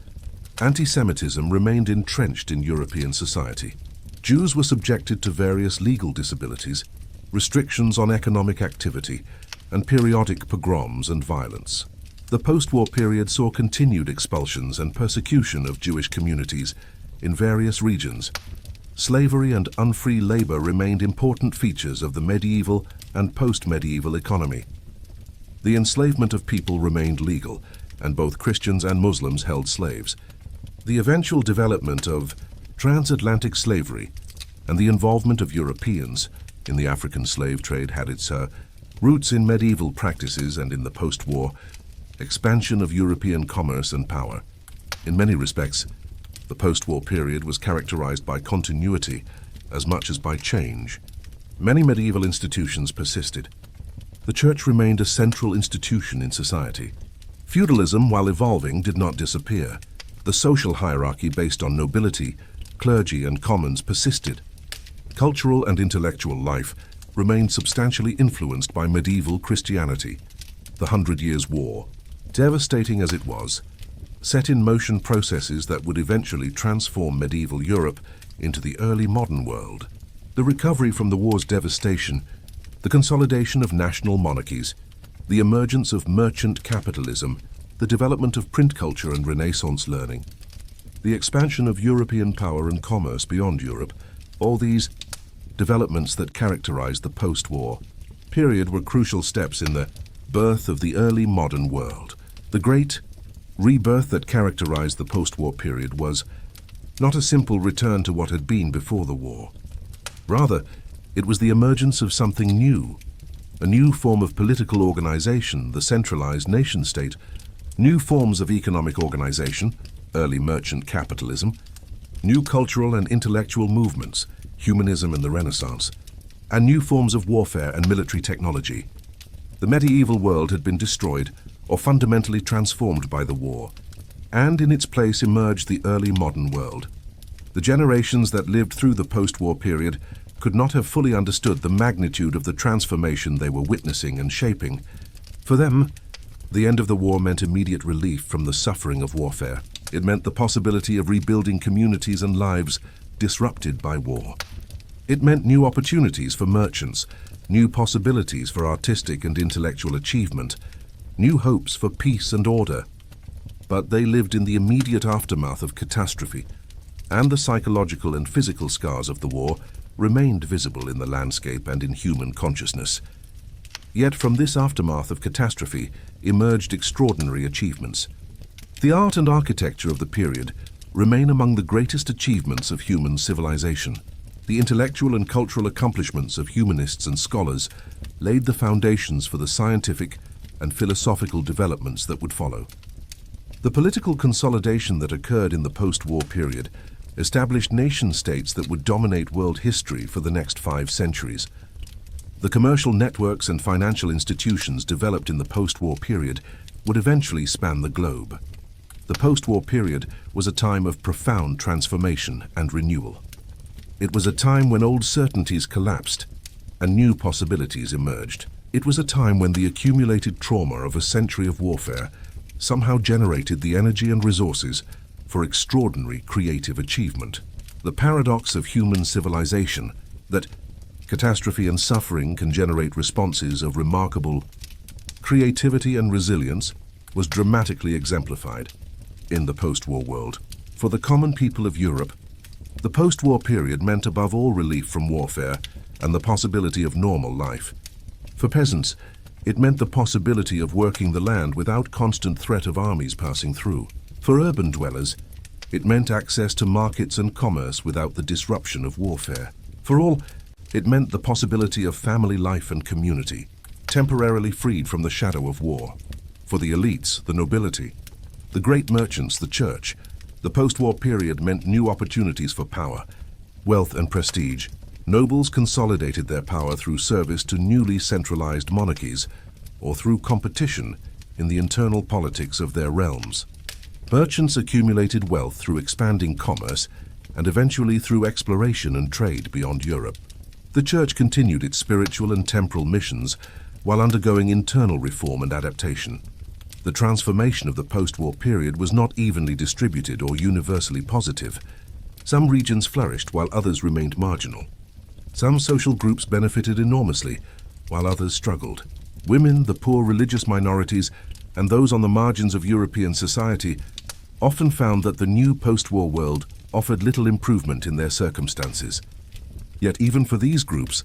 Anti-Semitism remained entrenched in European society. Jews were subjected to various legal disabilities, restrictions on economic activity, and periodic pogroms and violence. The post-war period saw continued expulsions and persecution of Jewish communities in various regions. Slavery and unfree labor remained important features of the medieval and post-medieval economy. The enslavement of people remained legal, and both Christians and Muslims held slaves. The eventual development of transatlantic slavery and the involvement of Europeans in the African slave trade had its roots in medieval practices and in the post-war expansion of European commerce and power. In many respects, the post-war period was characterized by continuity as much as by change. Many medieval institutions persisted. The church remained a central institution in society. Feudalism, while evolving, did not disappear. The social hierarchy based on nobility, clergy, and commons persisted. Cultural and intellectual life remained substantially influenced by medieval Christianity. The 100 Years' War, devastating as it was, set in motion processes that would eventually transform medieval Europe into the early modern world. The recovery from the war's devastation, the consolidation of national monarchies, the emergence of merchant capitalism, the development of print culture and Renaissance learning, the expansion of European power and commerce beyond Europe, all these developments that characterized the post-war period were crucial steps in the birth of the early modern world. The great rebirth that characterized the post-war period was not a simple return to what had been before the war. Rather, it was the emergence of something new, a new form of political organization, the centralized nation-state, new forms of economic organization, early merchant capitalism, new cultural and intellectual movements, humanism and the Renaissance, and new forms of warfare and military technology. The medieval world had been destroyed or fundamentally transformed by the war, and in its place emerged the early modern world. The generations that lived through the post-war period could not have fully understood the magnitude of the transformation they were witnessing and shaping. For them, the end of the war meant immediate relief from the suffering of warfare. It meant the possibility of rebuilding communities and lives disrupted by war. It meant new opportunities for merchants, new possibilities for artistic and intellectual achievement, new hopes for peace and order. But they lived in the immediate aftermath of catastrophe, and the psychological and physical scars of the war remained visible in the landscape and in human consciousness. Yet from this aftermath of catastrophe emerged extraordinary achievements. The art and architecture of the period remain among the greatest achievements of human civilization. The intellectual and cultural accomplishments of humanists and scholars laid the foundations for the scientific and philosophical developments that would follow. The political consolidation that occurred in the post-war period established nation-states that would dominate world history for the next 5 centuries. The commercial networks and financial institutions developed in the post-war period would eventually span the globe. The post-war period was a time of profound transformation and renewal. It was a time when old certainties collapsed and new possibilities emerged. It was a time when the accumulated trauma of a century of warfare somehow generated the energy and resources for extraordinary creative achievement. The paradox of human civilization, that catastrophe and suffering can generate responses of remarkable creativity and resilience, was dramatically exemplified in the post-war world. For the common people of Europe, the post-war period meant above all relief from warfare and the possibility of normal life. For peasants, it meant the possibility of working the land without constant threat of armies passing through. For urban dwellers, it meant access to markets and commerce without the disruption of warfare. For all, it meant the possibility of family life and community, temporarily freed from the shadow of war. For the elites, the nobility, the great merchants, the church, the post-war period meant new opportunities for power, wealth and prestige. Nobles consolidated their power through service to newly centralized monarchies, or through competition in the internal politics of their realms. Merchants accumulated wealth through expanding commerce and eventually through exploration and trade beyond Europe. The Church continued its spiritual and temporal missions while undergoing internal reform and adaptation. The transformation of the post-war period was not evenly distributed or universally positive. Some regions flourished while others remained marginal. Some social groups benefited enormously while others struggled. Women, the poor religious minorities, and those on the margins of European society often found that the new post-war world offered little improvement in their circumstances. Yet even for these groups,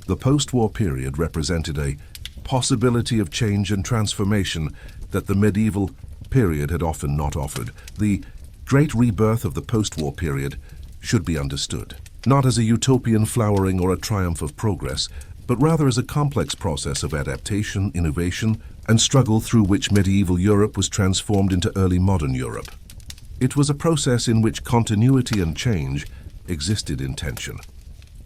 the post-war period represented a possibility of change and transformation that the medieval period had often not offered. The great rebirth of the post-war period should be understood, not as a utopian flowering or a triumph of progress, but rather as a complex process of adaptation, innovation, and struggle through which medieval Europe was transformed into early modern Europe. It was a process in which continuity and change existed in tension.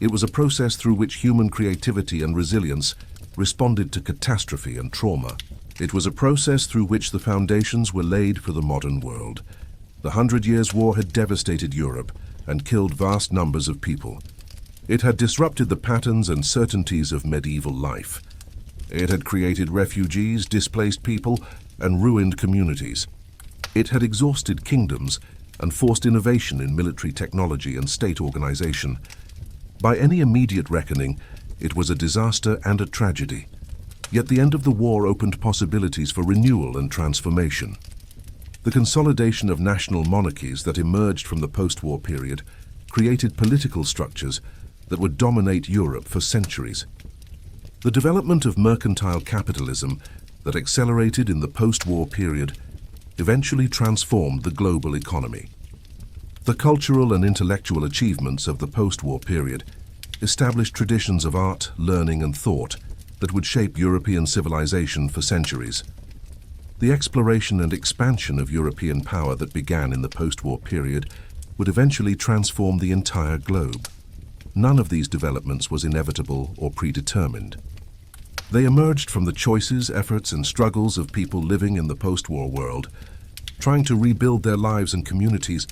It was a process through which human creativity and resilience responded to catastrophe and trauma. It was a process through which the foundations were laid for the modern world. The 100 Years' War had devastated Europe and killed vast numbers of people. It had disrupted the patterns and certainties of medieval life. It had created refugees, displaced people, and ruined communities. It had exhausted kingdoms and forced innovation in military technology and state organization. By any immediate reckoning, it was a disaster and a tragedy. Yet the end of the war opened possibilities for renewal and transformation. The consolidation of national monarchies that emerged from the post-war period created political structures that would dominate Europe for centuries. The development of mercantile capitalism that accelerated in the post-war period eventually transformed the global economy. The cultural and intellectual achievements of the post-war period established traditions of art, learning, and thought that would shape European civilization for centuries. The exploration and expansion of European power that began in the post-war period would eventually transform the entire globe. None of these developments was inevitable or predetermined. They emerged from the choices, efforts, and struggles of people living in the post-war world, trying to rebuild their lives and communities,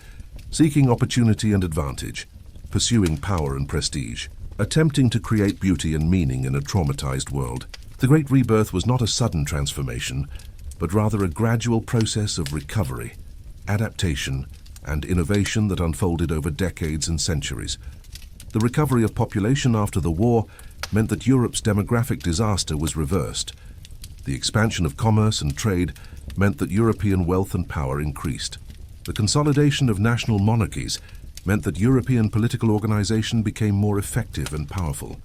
seeking opportunity and advantage, pursuing power and prestige, attempting to create beauty and meaning in a traumatized world. The Great Rebirth was not a sudden transformation, but rather a gradual process of recovery, adaptation, and innovation that unfolded over decades and centuries. The recovery of population after the war meant that Europe's demographic disaster was reversed. The expansion of commerce and trade meant that European wealth and power increased. The consolidation of national monarchies meant that European political organization became more effective and powerful.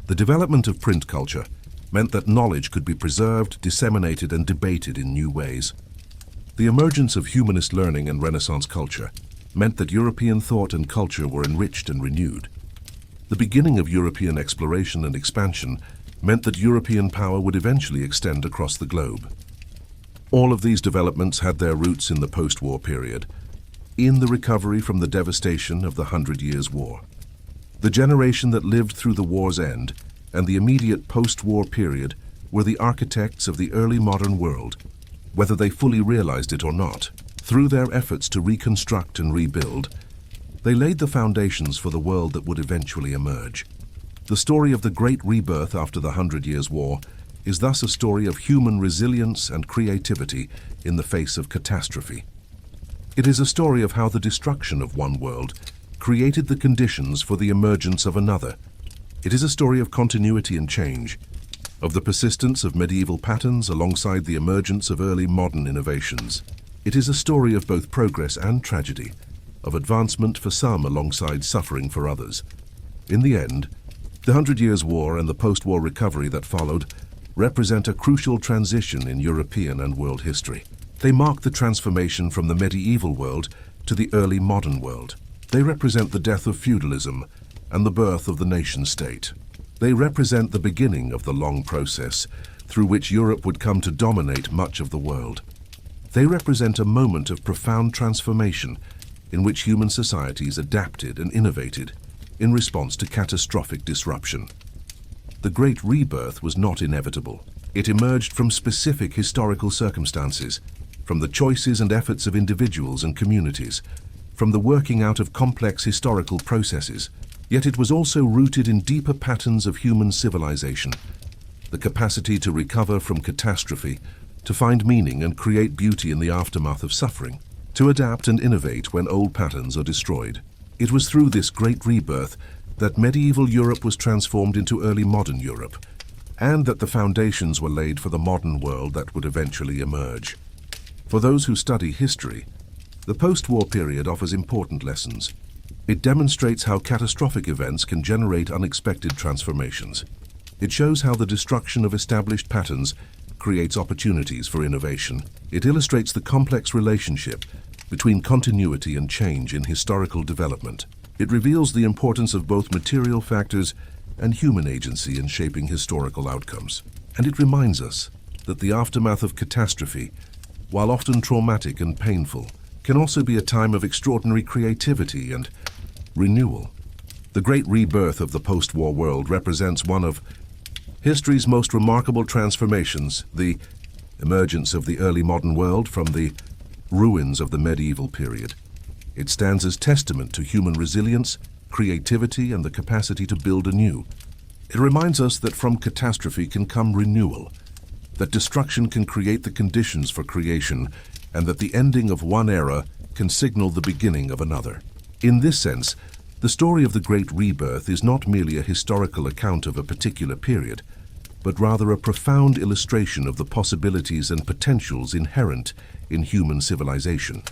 The development of print culture meant that knowledge could be preserved, disseminated, and debated in new ways. The emergence of humanist learning and Renaissance culture meant that European thought and culture were enriched and renewed. The beginning of European exploration and expansion meant that European power would eventually extend across the globe. All of these developments had their roots in the post-war period, in the recovery from the devastation of the 100 Years' War. The generation that lived through the war's end and the immediate post-war period were the architects of the early modern world, whether they fully realized it or not. Through their efforts to reconstruct and rebuild, they laid the foundations for the world that would eventually emerge. The story of the Great Rebirth after the 100 Years' War is thus a story of human resilience and creativity in the face of catastrophe. It is a story of how the destruction of one world created the conditions for the emergence of another. It is a story of continuity and change, of the persistence of medieval patterns alongside the emergence of early modern innovations. It is a story of both progress and tragedy, of advancement for some alongside suffering for others. In the end, the 100 Years' War and the post-war recovery that followed represent a crucial transition in European and world history. They mark the transformation from the medieval world to the early modern world. They represent the death of feudalism and the birth of the nation-state. They represent the beginning of the long process through which Europe would come to dominate much of the world. They represent a moment of profound transformation in which human societies adapted and innovated in response to catastrophic disruption. The Great Rebirth was not inevitable. It emerged from specific historical circumstances, from the choices and efforts of individuals and communities, from the working out of complex historical processes. Yet it was also rooted in deeper patterns of human civilization, the capacity to recover from catastrophe, to find meaning and create beauty in the aftermath of suffering, to adapt and innovate when old patterns are destroyed. It was through this great rebirth that medieval Europe was transformed into early modern Europe, and that the foundations were laid for the modern world that would eventually emerge. For those who study history, the post-war period offers important lessons. It demonstrates how catastrophic events can generate unexpected transformations. It shows how the destruction of established patterns creates opportunities for innovation. It illustrates the complex relationship between continuity and change in historical development. It reveals the importance of both material factors and human agency in shaping historical outcomes. And it reminds us that the aftermath of catastrophe, while often traumatic and painful, can also be a time of extraordinary creativity and renewal. The great rebirth of the post-war world represents one of history's most remarkable transformations, the emergence of the early modern world from the ruins of the medieval period. It stands as testament to human resilience, creativity, and the capacity to build anew. It reminds us that from catastrophe can come renewal, that destruction can create the conditions for creation, and that the ending of one era can signal the beginning of another. In this sense, the story of the Great Rebirth is not merely a historical account of a particular period, but rather a profound illustration of the possibilities and potentials inherent in human civilization.